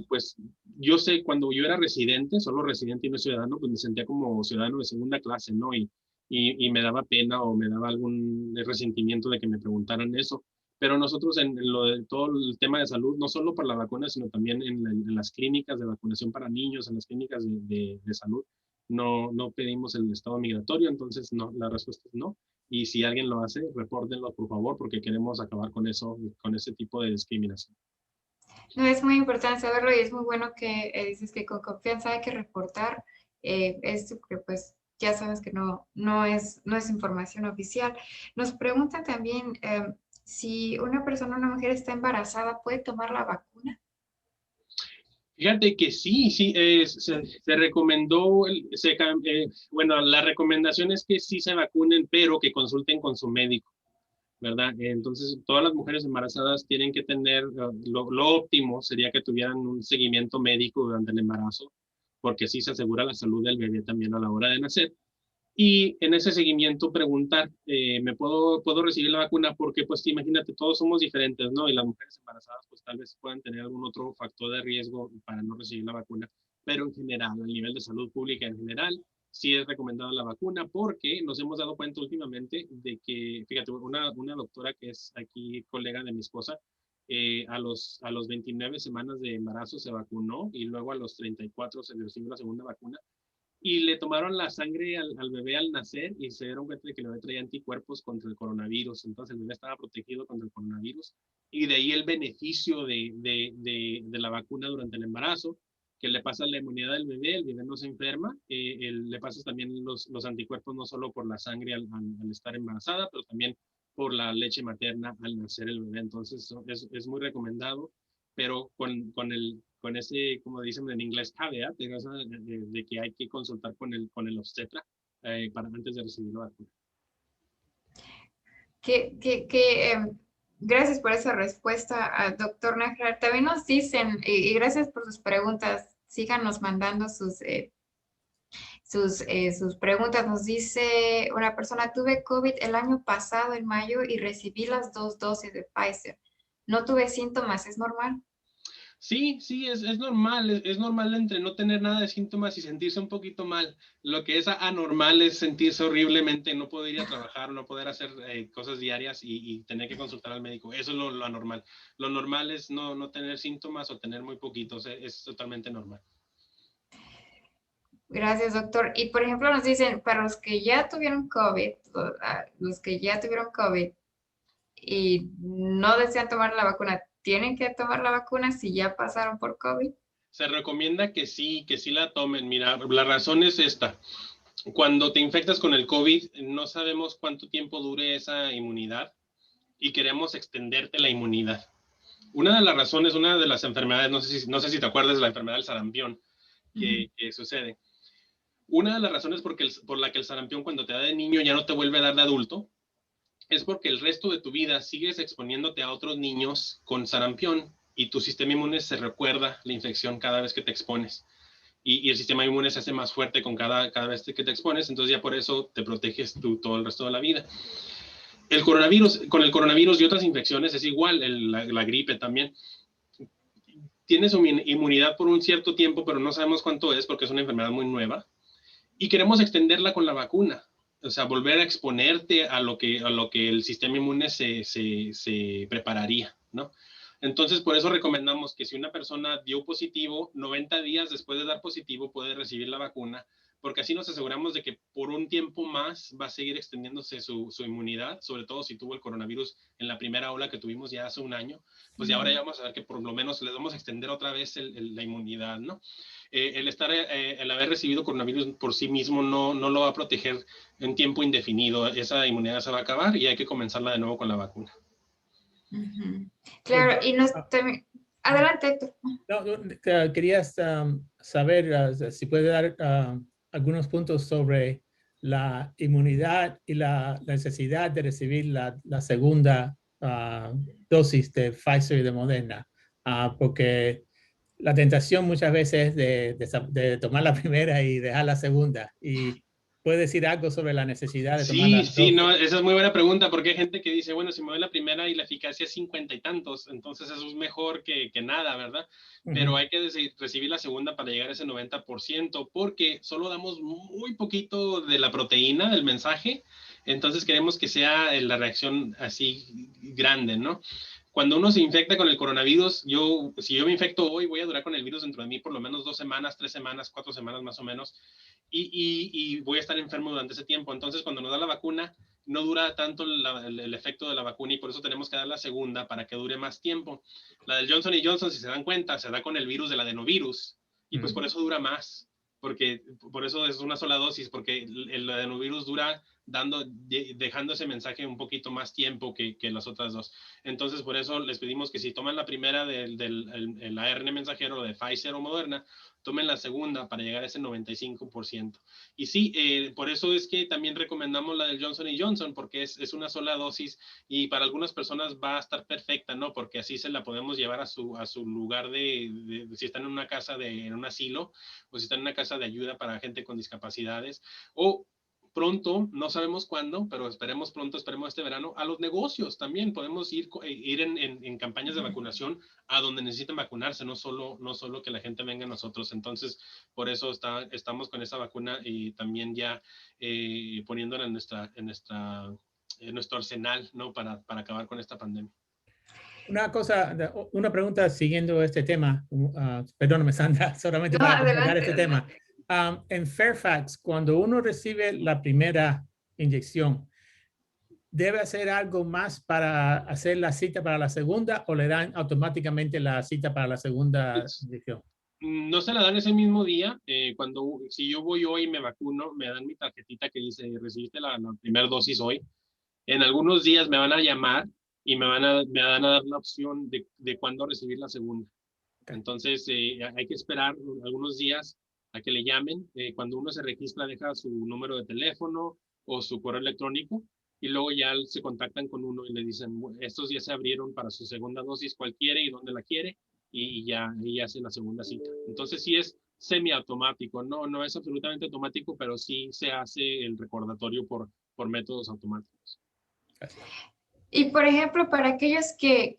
Pues yo sé, cuando yo era residente, solo residente y no ciudadano, pues me sentía como ciudadano de segunda clase, ¿no? Y me daba pena o me daba algún resentimiento de que me preguntaran eso. Pero nosotros en lo de todo el tema de salud, no solo para la vacuna, sino también en las clínicas de vacunación para niños, en las clínicas de salud, no pedimos el estado migratorio, entonces no, la respuesta es no. Y si alguien lo hace, repórtenlo, por favor, porque queremos acabar con eso, con ese tipo de discriminación. No, es muy importante saberlo y es muy bueno que dices que con confianza hay que reportar esto, que pues ya sabes que no es información oficial. Nos pregunta también si una persona, una mujer está embarazada, ¿puede tomar la vacuna? Fíjate que sí, se recomendó, bueno, la recomendación es que sí se vacunen, pero que consulten con su médico, ¿verdad? Entonces, todas las mujeres embarazadas tienen que tener, lo óptimo sería que tuvieran un seguimiento médico durante el embarazo, porque así se asegura la salud del bebé también a la hora de nacer. Y en ese seguimiento preguntar, ¿me puedo recibir la vacuna? Porque pues imagínate, todos somos diferentes, ¿no? Y las mujeres embarazadas pues tal vez puedan tener algún otro factor de riesgo para no recibir la vacuna, pero en general, a nivel de salud pública en general, sí es recomendada la vacuna porque nos hemos dado cuenta últimamente de que, fíjate, una doctora que es aquí colega de mi esposa, a los 29 semanas de embarazo se vacunó y luego a los 34 se recibió la segunda vacuna y le tomaron la sangre al bebé al nacer y se dieron cuenta de que el bebé traía anticuerpos contra el coronavirus. Entonces el bebé estaba protegido contra el coronavirus. Y de ahí el beneficio de la vacuna durante el embarazo, que le pasa la inmunidad del bebé, el bebé no se enferma, le pasas también los anticuerpos no solo por la sangre al estar embarazada, pero también por la leche materna al nacer el bebé. Entonces es muy recomendado, pero con ese, como dicen en inglés, caveat, de que hay que consultar con el obstetra para antes de recibir la vacuna. Gracias por esa respuesta, doctor Nájar. También nos dicen, y gracias por sus preguntas, síganos mandando sus preguntas. Nos dice una persona, tuve COVID el año pasado, en mayo, y recibí las 2 dosis de Pfizer. No tuve síntomas, ¿es normal? Sí, es normal, es normal entre no tener nada de síntomas y sentirse un poquito mal. Lo que es anormal es sentirse horriblemente, no poder ir a trabajar, no poder hacer cosas diarias y tener que consultar al médico. Eso es lo anormal. Lo normal es no tener síntomas o tener muy poquitos, es totalmente normal. Gracias, doctor. Y por ejemplo, nos dicen, para los que ya tuvieron COVID, y no desean tomar la vacuna, ¿tienen que tomar la vacuna si ya pasaron por COVID? Se recomienda que sí la tomen. Mira, la razón es esta. Cuando te infectas con el COVID, no sabemos cuánto tiempo dure esa inmunidad y queremos extenderte la inmunidad. Una de las razones, una de las enfermedades, no sé si te acuerdas de la enfermedad del sarampión que sucede. Una de las razones por la que el sarampión cuando te da de niño ya no te vuelve a dar de adulto es porque el resto de tu vida sigues exponiéndote a otros niños con sarampión y tu sistema inmune se recuerda la infección cada vez que te expones. Y el sistema inmune se hace más fuerte con cada vez que te expones, entonces ya por eso te proteges tú todo el resto de la vida. Con el coronavirus y otras infecciones es igual, la gripe también. Tienes inmunidad por un cierto tiempo, pero no sabemos cuánto es porque es una enfermedad muy nueva. Y queremos extenderla con la vacuna. O sea, volver a exponerte a lo que el sistema inmune se prepararía, ¿no? Entonces, por eso recomendamos que si una persona dio positivo, 90 días después de dar positivo puede recibir la vacuna, porque así nos aseguramos de que por un tiempo más va a seguir extendiéndose su inmunidad, sobre todo si tuvo el coronavirus en la primera ola que tuvimos ya hace un año, pues ya ahora ya vamos a ver que por lo menos les vamos a extender otra vez la inmunidad, ¿no? El haber recibido coronavirus por sí mismo no lo va a proteger en tiempo indefinido. Esa inmunidad se va a acabar y hay que comenzarla de nuevo con la vacuna. Claro, y adelante, Héctor. No, querías saber si puede dar algunos puntos sobre la inmunidad y la necesidad de recibir la segunda dosis de Pfizer y de Moderna, porque la tentación muchas veces es de tomar la primera y dejar la segunda. Y puede decir algo sobre la necesidad de tomar las dos. Sí, no, esa es muy buena pregunta, porque hay gente que dice, bueno, si me doy la primera y la eficacia es 50 y tantos, entonces eso es mejor que nada, ¿verdad? Pero hay que recibir la segunda para llegar a ese 90%, porque solo damos muy poquito de la proteína del mensaje, entonces queremos que sea la reacción así grande, ¿no? Cuando uno se infecta con el coronavirus, si yo me infecto hoy, voy a durar con el virus dentro de mí por lo menos 2 semanas, 3 semanas, 4 semanas más o menos, y voy a estar enfermo durante ese tiempo. Entonces, cuando nos da la vacuna, no dura tanto el efecto de la vacuna y por eso tenemos que dar la segunda para que dure más tiempo. La del Johnson & Johnson, si se dan cuenta, se da con el virus del adenovirus y pues por eso dura más, porque por eso es una sola dosis, porque el adenovirus dura dejando ese mensaje un poquito más tiempo que las otras dos. Entonces, por eso les pedimos que si toman la primera del ARN mensajero de Pfizer o Moderna, tomen la segunda para llegar a ese 95%. Y sí, por eso es que también recomendamos la del Johnson & Johnson, porque es una sola dosis y para algunas personas va a estar perfecta, ¿no? Porque así se la podemos llevar a su lugar si están en una casa, en un asilo, o si están en una casa de ayuda para gente con discapacidades, o pronto, no sabemos cuándo, pero esperemos este verano, a los negocios también. Podemos ir en campañas de vacunación a donde necesiten vacunarse, no solo que la gente venga a nosotros. Entonces, por eso estamos con esa vacuna y también ya poniéndola en nuestro arsenal, ¿no? Para acabar con esta pandemia. Una pregunta siguiendo este tema, perdóname Sandra, solamente para completar este tema. En Fairfax, cuando uno recibe la primera inyección, ¿debe hacer algo más para hacer la cita para la segunda o le dan automáticamente la cita para la segunda inyección? No se la dan ese mismo día. Si yo voy hoy y me vacuno, me dan mi tarjetita que dice, recibiste la primera dosis hoy. En algunos días me van a llamar y me van a dar la opción de cuándo recibir la segunda. Okay. Entonces, hay que esperar algunos días a que le llamen. Cuando uno se registra, deja su número de teléfono o su correo electrónico y luego ya se contactan con uno y le dicen, estos días se abrieron para su segunda dosis, cuál quiere y dónde la quiere, y ya hace la segunda cita. Entonces, sí es semiautomático, no es absolutamente automático, pero sí se hace el recordatorio por métodos automáticos. Y por ejemplo, para aquellos que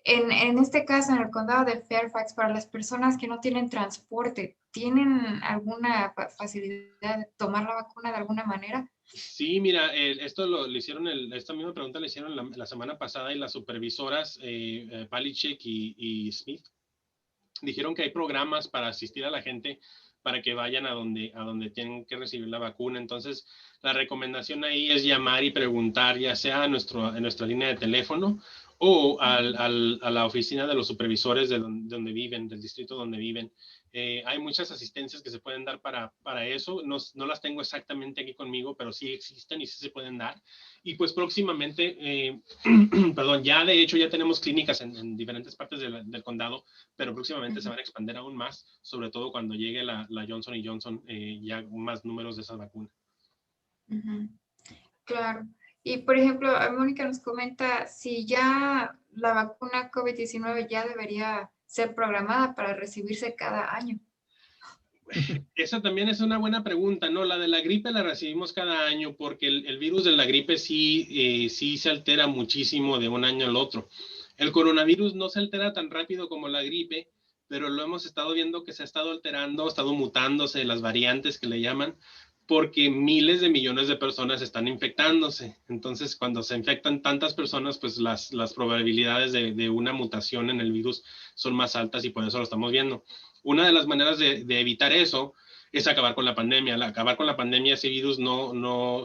en este caso, en el condado de Fairfax, para las personas que no tienen transporte, ¿tienen alguna facilidad de tomar la vacuna de alguna manera? Sí, mira, esto le hicieron, esta misma pregunta le hicieron la semana pasada y las supervisoras Palichek y Smith dijeron que hay programas para asistir a la gente para que vayan a donde tienen que recibir la vacuna. Entonces, la recomendación ahí es llamar y preguntar, ya sea en nuestra línea de teléfono o a la oficina de los supervisores de donde viven, del distrito donde viven. Hay muchas asistencias que se pueden dar para eso. No las tengo exactamente aquí conmigo, pero sí existen y sí se pueden dar. Y pues próximamente, perdón, ya de hecho ya tenemos clínicas en diferentes partes del condado, pero próximamente se van a expandir aún más, sobre todo cuando llegue la Johnson & Johnson, ya más números de esa vacuna. Claro. Y por ejemplo, Mónica nos comenta si ya la vacuna COVID-19 ya debería ser programada para recibirse cada año. Esa también es una buena pregunta, ¿no? La de la gripe la recibimos cada año porque el virus de la gripe sí se altera muchísimo de un año al otro. El coronavirus no se altera tan rápido como la gripe, pero lo hemos estado viendo que se ha estado alterando, ha estado mutándose las variantes que le llaman, porque miles de millones de personas están infectándose. Entonces, cuando se infectan tantas personas, pues las probabilidades de una mutación en el virus son más altas y por eso lo estamos viendo. Una de las maneras de evitar eso es acabar con la pandemia. Acabar con la pandemia, ese virus no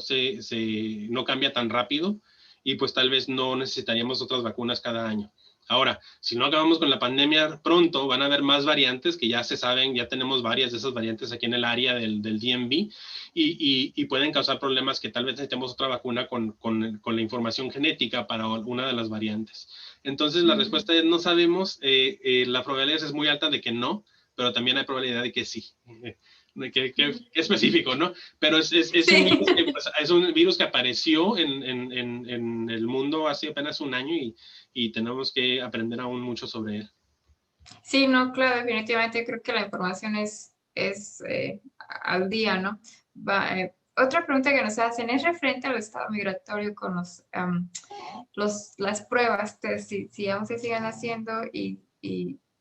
cambia tan rápido y pues tal vez no necesitaríamos otras vacunas cada año. Ahora, si no acabamos con la pandemia pronto, van a haber más variantes que ya se saben, ya tenemos varias de esas variantes aquí en el área del DMV y pueden causar problemas que tal vez necesitemos otra vacuna con la información genética para una de las variantes. Entonces, la respuesta es no sabemos, la probabilidad es muy alta de que no, pero también hay probabilidad de que sí. Que específico, ¿no? Pero es un virus que apareció en el mundo hace apenas un año y tenemos que aprender aún mucho sobre él. Sí, no, claro, definitivamente creo que la información es al día, ¿no? Otra pregunta que nos hacen es referente al estado migratorio con las pruebas, si aún se siguen haciendo y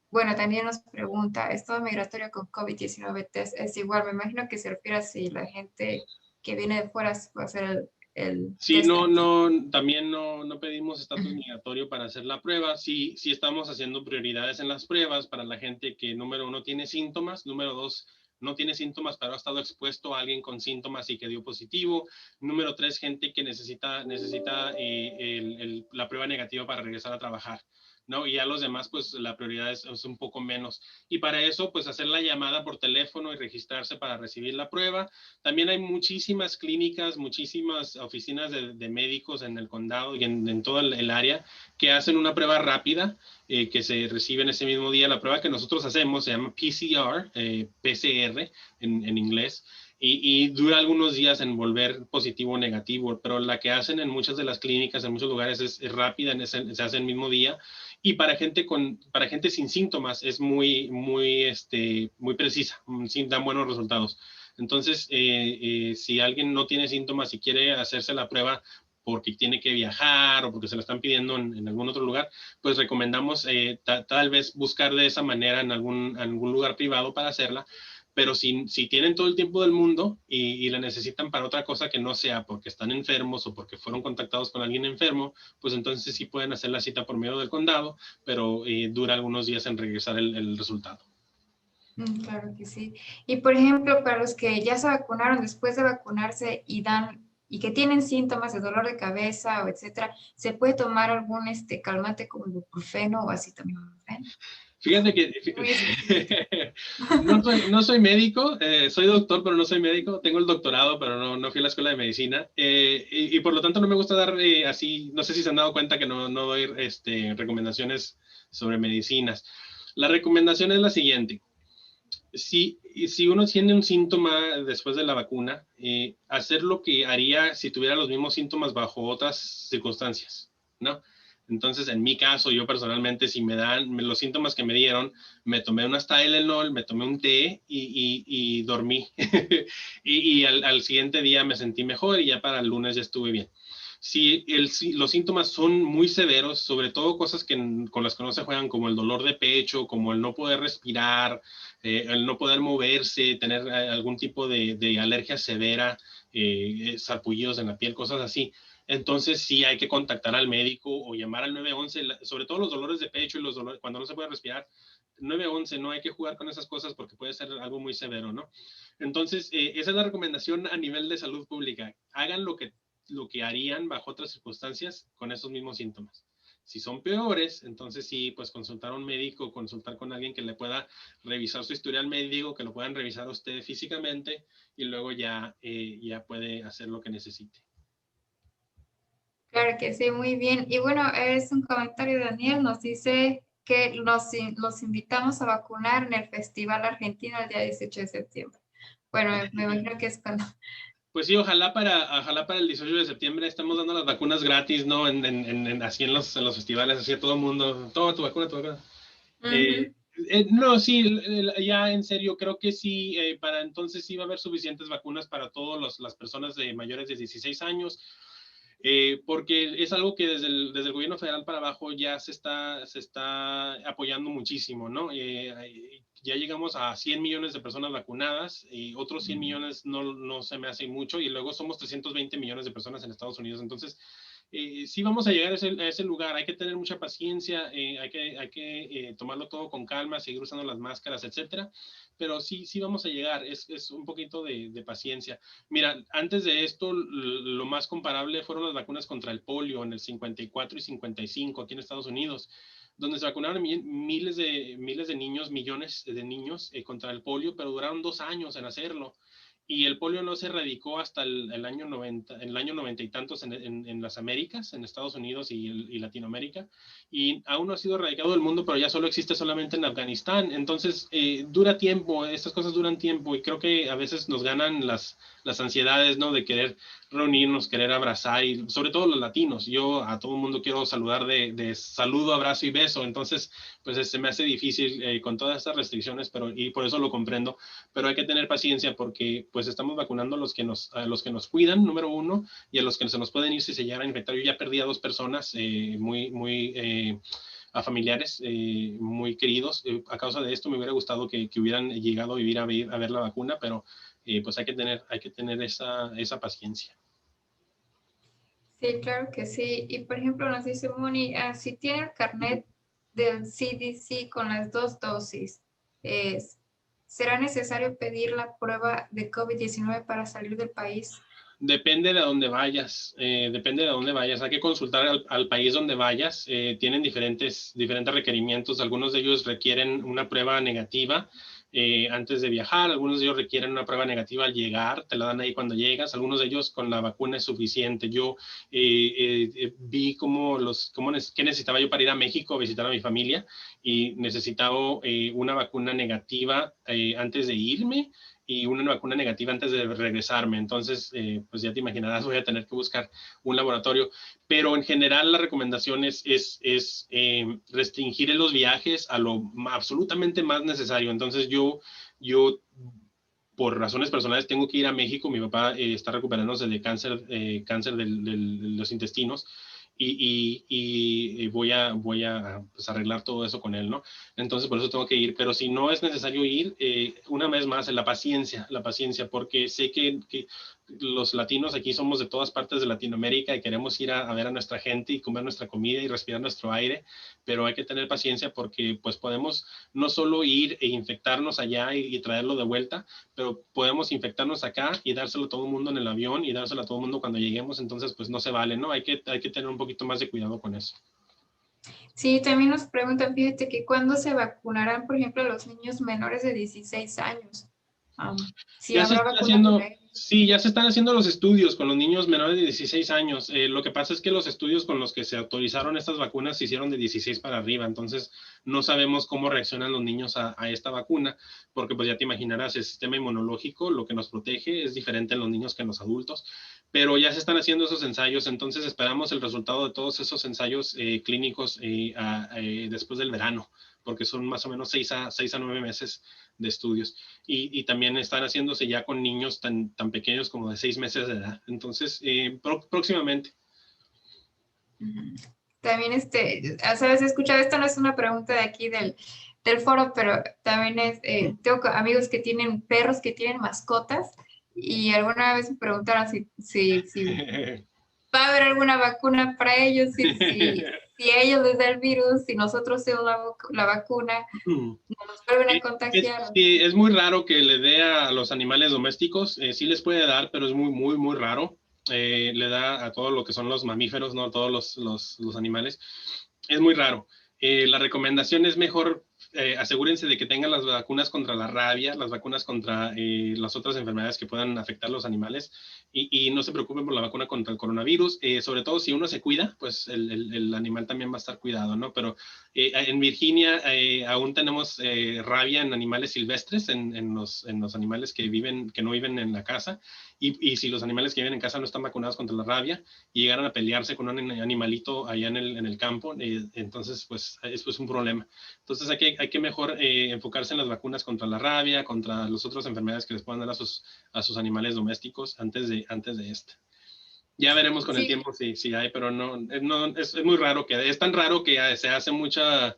bueno, también nos pregunta, ¿estado migratorio con COVID-19 test es igual? Me imagino que se refiere a si la gente que viene de fuera puede hacer el sí, test. También no pedimos estatus migratorio para hacer la prueba. Sí estamos haciendo prioridades en las pruebas para la gente que, número 1, tiene síntomas, número 2, no tiene síntomas, pero ha estado expuesto a alguien con síntomas y que dio positivo. Número 3, gente que necesita la prueba negativa para regresar a trabajar, ¿no? Y a los demás, pues la prioridad es un poco menos. Y para eso, pues hacer la llamada por teléfono y registrarse para recibir la prueba. También hay muchísimas clínicas, muchísimas oficinas de médicos en el condado y en todo el área que hacen una prueba rápida que se recibe en ese mismo día. La prueba que nosotros hacemos se llama PCR, PCR en inglés. Y dura algunos días en volver positivo o negativo, pero la que hacen en muchas de las clínicas, en muchos lugares, es rápida, se hace el mismo día. Y para gente sin síntomas es muy precisa, dan buenos resultados. Entonces, si alguien no tiene síntomas y quiere hacerse la prueba porque tiene que viajar o porque se la están pidiendo en algún otro lugar, pues recomendamos tal vez buscar de esa manera en algún lugar privado para hacerla. Pero si tienen todo el tiempo del mundo y la necesitan para otra cosa que no sea porque están enfermos o porque fueron contactados con alguien enfermo, pues entonces sí pueden hacer la cita por medio del condado, pero dura algunos días en regresar el resultado. Claro que sí. Y por ejemplo, para los que ya se vacunaron después de vacunarse y que tienen síntomas de dolor de cabeza o etcétera, ¿se puede tomar algún calmante como ibuprofeno o así también? Fíjate que Muy específico. no soy médico, soy doctor, pero no soy médico. Tengo el doctorado, pero no fui a la escuela de medicina. Y por lo tanto no me gusta dar así, no sé si se han dado cuenta que no doy recomendaciones sobre medicinas. La recomendación es la siguiente. Si uno tiene un síntoma después de la vacuna, hacer lo que haría si tuviera los mismos síntomas bajo otras circunstancias, ¿no? Entonces, en mi caso, yo personalmente, si me dan los síntomas que me dieron, me tomé unas Tylenol, me tomé un té y dormí. y al siguiente día me sentí mejor y ya para el lunes ya estuve bien. Si los síntomas son muy severos, sobre todo cosas con las que no se juegan, como el dolor de pecho, como el no poder respirar, el no poder moverse, tener algún tipo de alergia severa, sarpullidos en la piel, cosas así. Entonces sí hay que contactar al médico o llamar al 911, sobre todo los dolores de pecho y los dolores cuando no se puede respirar. 911, no hay que jugar con esas cosas porque puede ser algo muy severo, ¿no? Entonces, esa es la recomendación a nivel de salud pública. Hagan lo que harían bajo otras circunstancias con esos mismos síntomas. Si son peores, entonces sí, pues consultar a un médico, consultar con alguien que le pueda revisar su historial médico, que lo puedan revisar a usted físicamente y luego ya puede hacer lo que necesite. Claro que sí, muy bien. Y bueno, es un comentario de Daniel, nos dice que los invitamos a vacunar en el Festival Argentino el día 18 de septiembre. Bueno, me imagino que es cuando... Pues sí, ojalá para el 18 de septiembre estamos dando las vacunas gratis, ¿no? Así en los festivales, así a todo el mundo. Toma tu vacuna, tu vacuna. No, sí, ya en serio, creo que sí, para entonces sí va a haber suficientes vacunas para todas las personas de mayores de 16 años, porque es algo que desde el gobierno federal para abajo ya se está apoyando muchísimo, ¿no? Ya llegamos a 100 millones de personas vacunadas y otros 100 millones no se me hace mucho y luego somos 320 millones de personas en Estados Unidos, entonces sí vamos a llegar a ese lugar, hay que tener mucha paciencia, hay que tomarlo todo con calma, seguir usando las máscaras, etcétera, pero sí vamos a llegar, es un poquito de paciencia. Mira, antes de esto, lo más comparable fueron las vacunas contra el polio en el 54 y 55 aquí en Estados Unidos, donde se vacunaron miles de niños, millones de niños contra el polio, pero duraron 2 años en hacerlo. Y el polio no se erradicó hasta el año 90 y tantos en las Américas, en Estados Unidos y Latinoamérica, y aún no ha sido erradicado del mundo, pero ya solo existe solamente en Afganistán. Entonces, dura tiempo, estas cosas duran tiempo, y creo que a veces nos ganan las ansiedades, ¿no? De querer reunirnos, querer abrazar, y sobre todo los latinos. Yo a todo el mundo quiero saludar de saludo, abrazo y beso, entonces, pues se me hace difícil con todas estas restricciones, y por eso lo comprendo, pero hay que tener paciencia porque pues estamos vacunando a los que nos cuidan, número uno, y a los que se nos pueden ir si se llegan a infectar. Yo ya perdí a 2 personas a familiares muy queridos. A causa de esto me hubiera gustado que hubieran llegado a vivir a ver la vacuna, pero pues hay que tener esa paciencia. Sí, claro que sí. Y por ejemplo, nos dice Moni, si tiene el carnet del CDC con las 2 dosis, ¿será necesario pedir la prueba de COVID-19 para salir del país? Depende de dónde vayas, hay que consultar al país donde vayas, tienen diferentes requerimientos, algunos de ellos requieren una prueba negativa antes de viajar, algunos de ellos requieren una prueba negativa al llegar, te la dan ahí cuando llegas, algunos de ellos con la vacuna es suficiente. Yo vi qué necesitaba yo para ir a México a visitar a mi familia y necesitaba una vacuna negativa antes de irme y una vacuna negativa antes de regresarme. Entonces, pues ya te imaginarás, voy a tener que buscar un laboratorio. Pero en general la recomendación es restringir los viajes a lo absolutamente más necesario. Entonces, yo por razones personales tengo que ir a México. Mi papá está recuperándose de cáncer de los intestinos. Y voy a pues, arreglar todo eso con él, ¿no? Entonces, por eso tengo que ir. Pero si no es necesario ir, una vez más, la paciencia, porque sé que los latinos aquí somos de todas partes de Latinoamérica y queremos ir a ver a nuestra gente y comer nuestra comida y respirar nuestro aire, pero hay que tener paciencia porque pues podemos no solo ir e infectarnos allá y traerlo de vuelta, pero podemos infectarnos acá y dárselo a todo el mundo en el avión y dárselo a todo el mundo cuando lleguemos, entonces pues no se vale, ¿no? Hay que tener un poquito más de cuidado con eso. Sí, también nos preguntan, fíjate que cuándo se vacunarán, por ejemplo, los niños menores de 16 años. Si Ya se habrá están vacuna haciendo, para ellos. sí, ya se están haciendo los estudios con los niños menores de 16 años. Lo que pasa es que los estudios con los que se autorizaron estas vacunas se hicieron de 16 para arriba, entonces no sabemos cómo reaccionan los niños a esta vacuna, porque pues ya te imaginarás, el sistema inmunológico, lo que nos protege es diferente en los niños que en los adultos, pero ya se están haciendo esos ensayos, entonces esperamos el resultado de todos esos ensayos clínicos después del verano, porque son más o menos 6 a 9 meses de estudios. Y también están haciéndose ya con niños tan pequeños como de 6 meses de edad. Entonces, próximamente. También, sabes, he escuchado, esto no es una pregunta de aquí del foro, pero también tengo amigos que tienen perros, que tienen mascotas, y alguna vez me preguntaron si va a haber alguna vacuna para ellos, si a ellos les da el virus, si nosotros tenemos la vacuna, nos vuelven a contagiar. Sí, es muy raro que le dé a los animales domésticos, sí les puede dar, pero es muy, muy, muy raro. Le da a todo lo que son los mamíferos, no a todos los animales. Es muy raro. La recomendación es mejor asegúrense de que tengan las vacunas contra la rabia, las vacunas contra las otras enfermedades que puedan afectar a los animales y no se preocupen por la vacuna contra el coronavirus. Sobre todo si uno se cuida, pues el animal también va a estar cuidado, ¿no? Pero en Virginia aún tenemos rabia en animales silvestres, en los animales que no viven en la casa. Y si los animales que viven en casa no están vacunados contra la rabia y llegaran a pelearse con un animalito allá en el campo, entonces pues es un problema. Entonces hay que mejor enfocarse en las vacunas contra la rabia, contra las otras enfermedades que les puedan dar a sus animales domésticos antes de esta. Ya veremos con el tiempo si hay, pero no es muy raro es tan raro que se hace muchas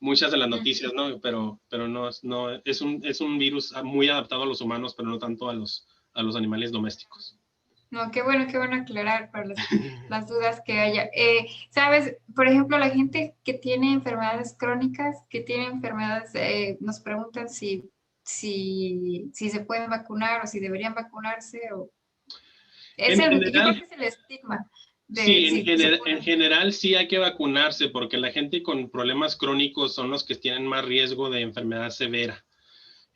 de las noticias, ¿no? Pero no es un virus muy adaptado a los humanos, pero no tanto a los animales domésticos. No, qué bueno aclarar para las dudas que haya. Sabes, por ejemplo, la gente que tiene enfermedades crónicas, nos preguntan si se pueden vacunar o si deberían vacunarse. Yo creo que es el estigma. Sí, en general sí hay que vacunarse porque la gente con problemas crónicos son los que tienen más riesgo de enfermedad severa.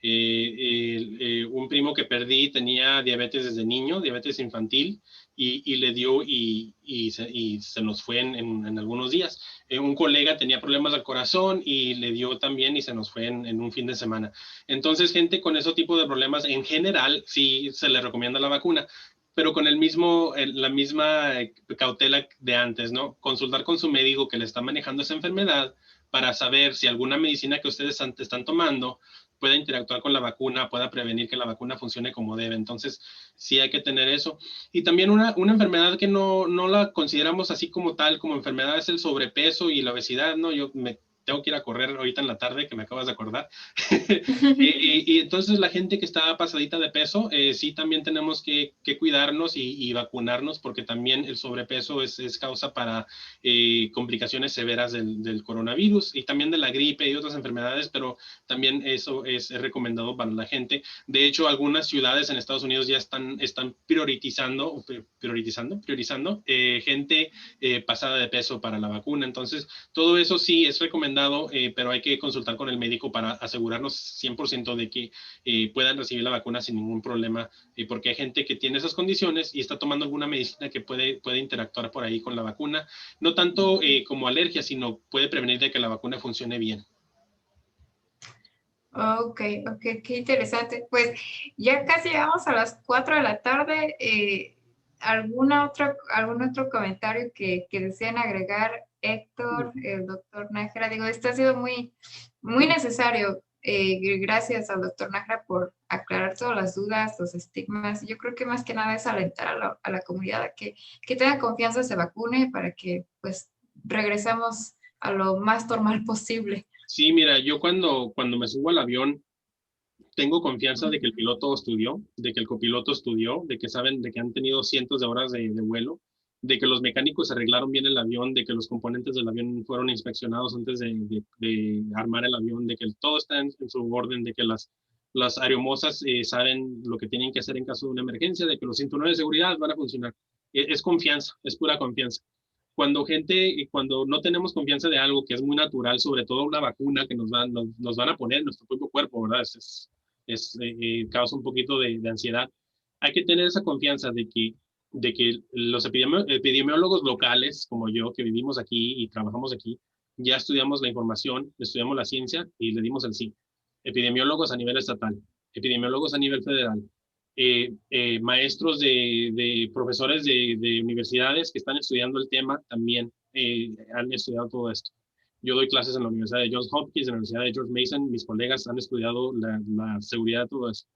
Un primo que perdí tenía diabetes desde niño, diabetes infantil, y le dio y se nos fue en algunos días. Un colega tenía problemas del corazón y le dio también y se nos fue en un fin de semana. Entonces, gente con ese tipo de problemas, en general, sí se le recomienda la vacuna, pero con la misma cautela de antes, ¿no? Consultar con su médico que le está manejando esa enfermedad para saber si alguna medicina que ustedes están tomando pueda interactuar con la vacuna, pueda prevenir que la vacuna funcione como debe. Entonces, sí hay que tener eso. Y también una enfermedad que no la consideramos así como tal, como enfermedad, es el sobrepeso y la obesidad, ¿no? Yo me tengo que ir a correr ahorita en la tarde, que me acabas de acordar. y entonces la gente que está pasadita de peso, sí también tenemos que cuidarnos y vacunarnos, porque también el sobrepeso es causa para complicaciones severas del coronavirus y también de la gripe y otras enfermedades, pero también eso es recomendado para la gente. De hecho, algunas ciudades en Estados Unidos ya están priorizando gente pasada de peso para la vacuna. Entonces, todo eso sí es recomendado, pero hay que consultar con el médico para asegurarnos 100% de que puedan recibir la vacuna sin ningún problema, porque hay gente que tiene esas condiciones y está tomando alguna medicina que puede interactuar por ahí con la vacuna, no tanto como alergia, sino puede prevenir de que la vacuna funcione bien. Ok, qué interesante. Pues ya casi llegamos a las 4 de la tarde. ¿Algún otro comentario que deseen agregar, Héctor, el doctor Nájera? Digo, esto ha sido muy, muy necesario. Gracias al doctor Nájera por aclarar todas las dudas, los estigmas. Yo creo que más que nada es alentar a la comunidad a que tenga confianza, se vacune para que pues regresemos a lo más normal posible. Sí, mira, yo cuando me subo al avión, tengo confianza de que el piloto estudió, de que el copiloto estudió, de que saben, de que han tenido cientos de horas de vuelo, de que los mecánicos arreglaron bien el avión, de que los componentes del avión fueron inspeccionados antes de armar el avión, de que todo está en su orden, de que las aeromosas saben lo que tienen que hacer en caso de una emergencia, de que los cinturones de seguridad van a funcionar. Es confianza, es pura confianza. Cuando no tenemos confianza de algo que es muy natural, sobre todo una vacuna que nos van a poner en nuestro propio cuerpo, ¿verdad? Causa un poquito de ansiedad. Hay que tener esa confianza de que los epidemiólogos locales, como yo, que vivimos aquí y trabajamos aquí, ya estudiamos la información, estudiamos la ciencia y le dimos el sí. Epidemiólogos a nivel estatal, epidemiólogos a nivel federal, maestros de profesores de universidades que están estudiando el tema también han estudiado todo esto. Yo doy clases en la Universidad de Johns Hopkins, en la Universidad de George Mason, mis colegas han estudiado la seguridad de todo esto.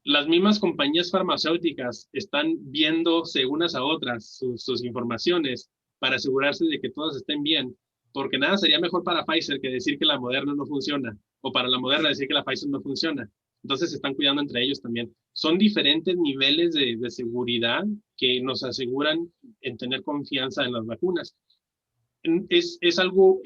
Las mismas compañías farmacéuticas están viéndose unas a otras sus informaciones para asegurarse de que todas estén bien, porque nada sería mejor para Pfizer que decir que la Moderna no funciona, o para la Moderna decir que la Pfizer no funciona. Entonces se están cuidando entre ellos también. Son diferentes niveles de seguridad que nos aseguran en tener confianza en las vacunas. Es algo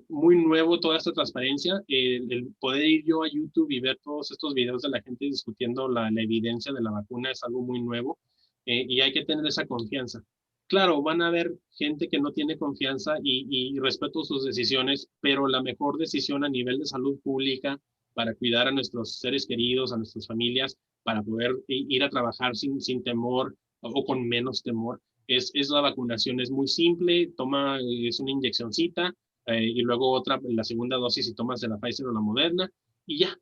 muy nuevo toda esta transparencia, el poder ir yo a YouTube y ver todos estos videos de la gente discutiendo la evidencia de la vacuna es algo muy nuevo y hay que tener esa confianza. Claro, van a haber gente que no tiene confianza y respeto sus decisiones, pero la mejor decisión a nivel de salud pública para cuidar a nuestros seres queridos, a nuestras familias, para poder ir a trabajar sin temor o con menos temor, es la vacunación. Es muy simple, es una inyeccioncita y luego la segunda dosis si tomas de la Pfizer o la Moderna y ya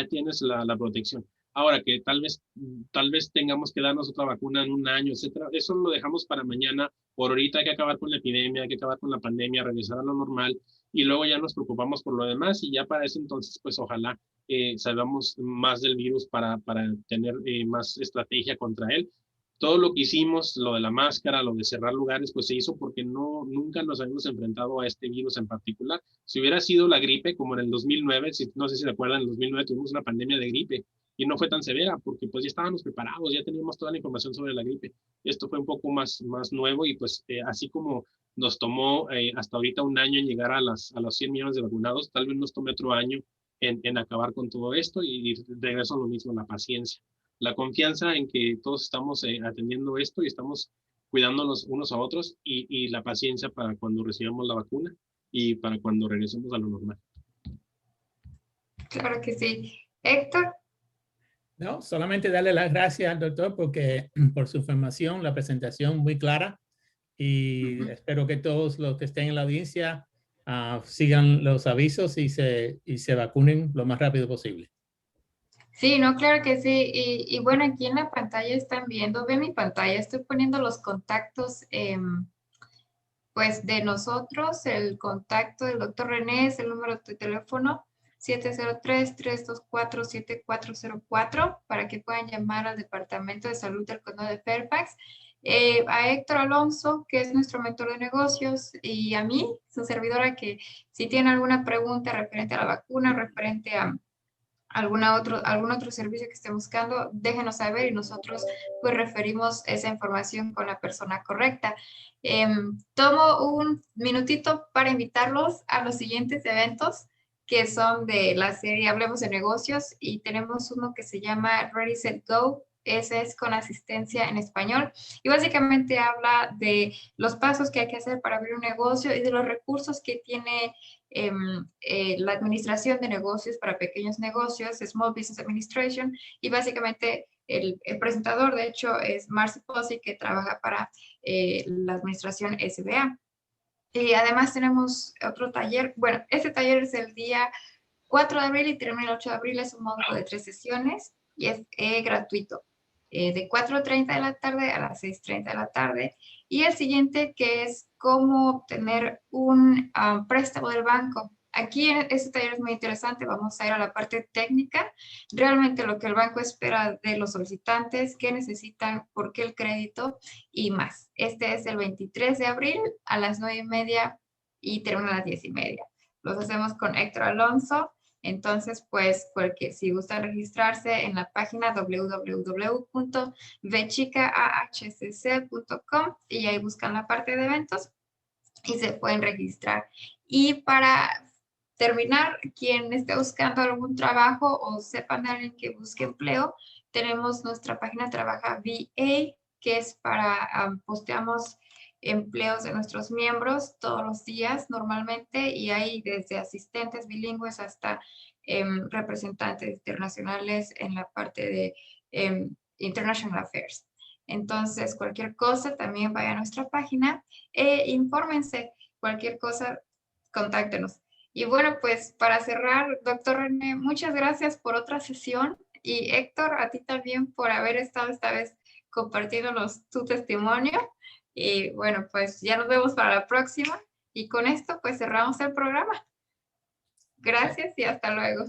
tienes la protección. Ahora que tal vez tengamos que darnos otra vacuna en un año, etcétera, eso lo dejamos para mañana. Por ahorita hay que acabar con la epidemia, hay que acabar con la pandemia, regresar a lo normal y luego ya nos preocupamos por lo demás y ya para eso entonces pues ojalá salgamos más del virus para tener más estrategia contra él. Todo lo que hicimos, lo de la máscara, lo de cerrar lugares, pues se hizo porque nunca nos habíamos enfrentado a este virus en particular. Si hubiera sido la gripe, como en el 2009, no sé si se acuerdan, en el 2009 tuvimos una pandemia de gripe y no fue tan severa porque pues ya estábamos preparados, ya teníamos toda la información sobre la gripe. Esto fue un poco más nuevo y pues así como nos tomó hasta ahorita un año en llegar a los 100 millones de vacunados, tal vez nos tome otro año en acabar con todo esto y regreso a lo mismo, la paciencia. La confianza en que todos estamos atendiendo esto y estamos cuidándonos unos a otros y la paciencia para cuando recibamos la vacuna y para cuando regresemos a lo normal. Claro que sí. Héctor. No, solamente darle las gracias al doctor por su información, la presentación muy clara y espero que todos los que estén en la audiencia sigan los avisos y se vacunen lo más rápido posible. Sí, no, claro que sí. Y bueno, aquí en la pantalla están viendo, ve mi pantalla, estoy poniendo los contactos pues de nosotros. El contacto del doctor René es el número de teléfono 703-324-7404 para que puedan llamar al Departamento de Salud del Condado de Fairfax. A Héctor Alonso, que es nuestro mentor de negocios, y a mí, su servidora, que si tiene alguna pregunta referente a la vacuna, referente a algún otro servicio que esté buscando, déjenos saber y nosotros pues referimos esa información con la persona correcta. Tomo un minutito para invitarlos a los siguientes eventos que son de la serie Hablemos de Negocios y tenemos uno que se llama Ready, Set, Go. Ese es con asistencia en español y básicamente habla de los pasos que hay que hacer para abrir un negocio y de los recursos que tiene la administración de negocios para pequeños negocios, Small Business Administration, y básicamente el presentador, de hecho, es Marcy Pozzi, que trabaja para la administración SBA. Y además tenemos otro taller, bueno, este taller es el día 4 de abril y termina el 8 de abril, es un módulo de 3 sesiones y es gratuito, de 4:30 de la tarde a las 6:30 de la tarde. Y el siguiente que es cómo obtener un préstamo del banco. Aquí en este taller es muy interesante, vamos a ir a la parte técnica, realmente lo que el banco espera de los solicitantes, qué necesitan, por qué el crédito y más. Este es el 23 de abril a las 9:30 y termina a las 10:30. Los hacemos con Héctor Alonso Entonces, pues, porque si gusta registrarse en la página www.vchicaahcc.com y ahí buscan la parte de eventos y se pueden registrar. Y para terminar, quien esté buscando algún trabajo o sepan de alguien que busque empleo, tenemos nuestra página Trabaja VA, que es para, posteamos empleos de nuestros miembros todos los días normalmente, y hay desde asistentes bilingües hasta representantes internacionales en la parte de International Affairs. Entonces, cualquier cosa, también vaya a nuestra página e infórmense. Cualquier cosa, contáctenos. Y bueno, pues para cerrar, doctor René, muchas gracias por otra sesión. Y Héctor, a ti también por haber estado esta vez compartiéndonos tu testimonio. Y bueno, pues ya nos vemos para la próxima. Y con esto, pues cerramos el programa. Gracias y hasta luego.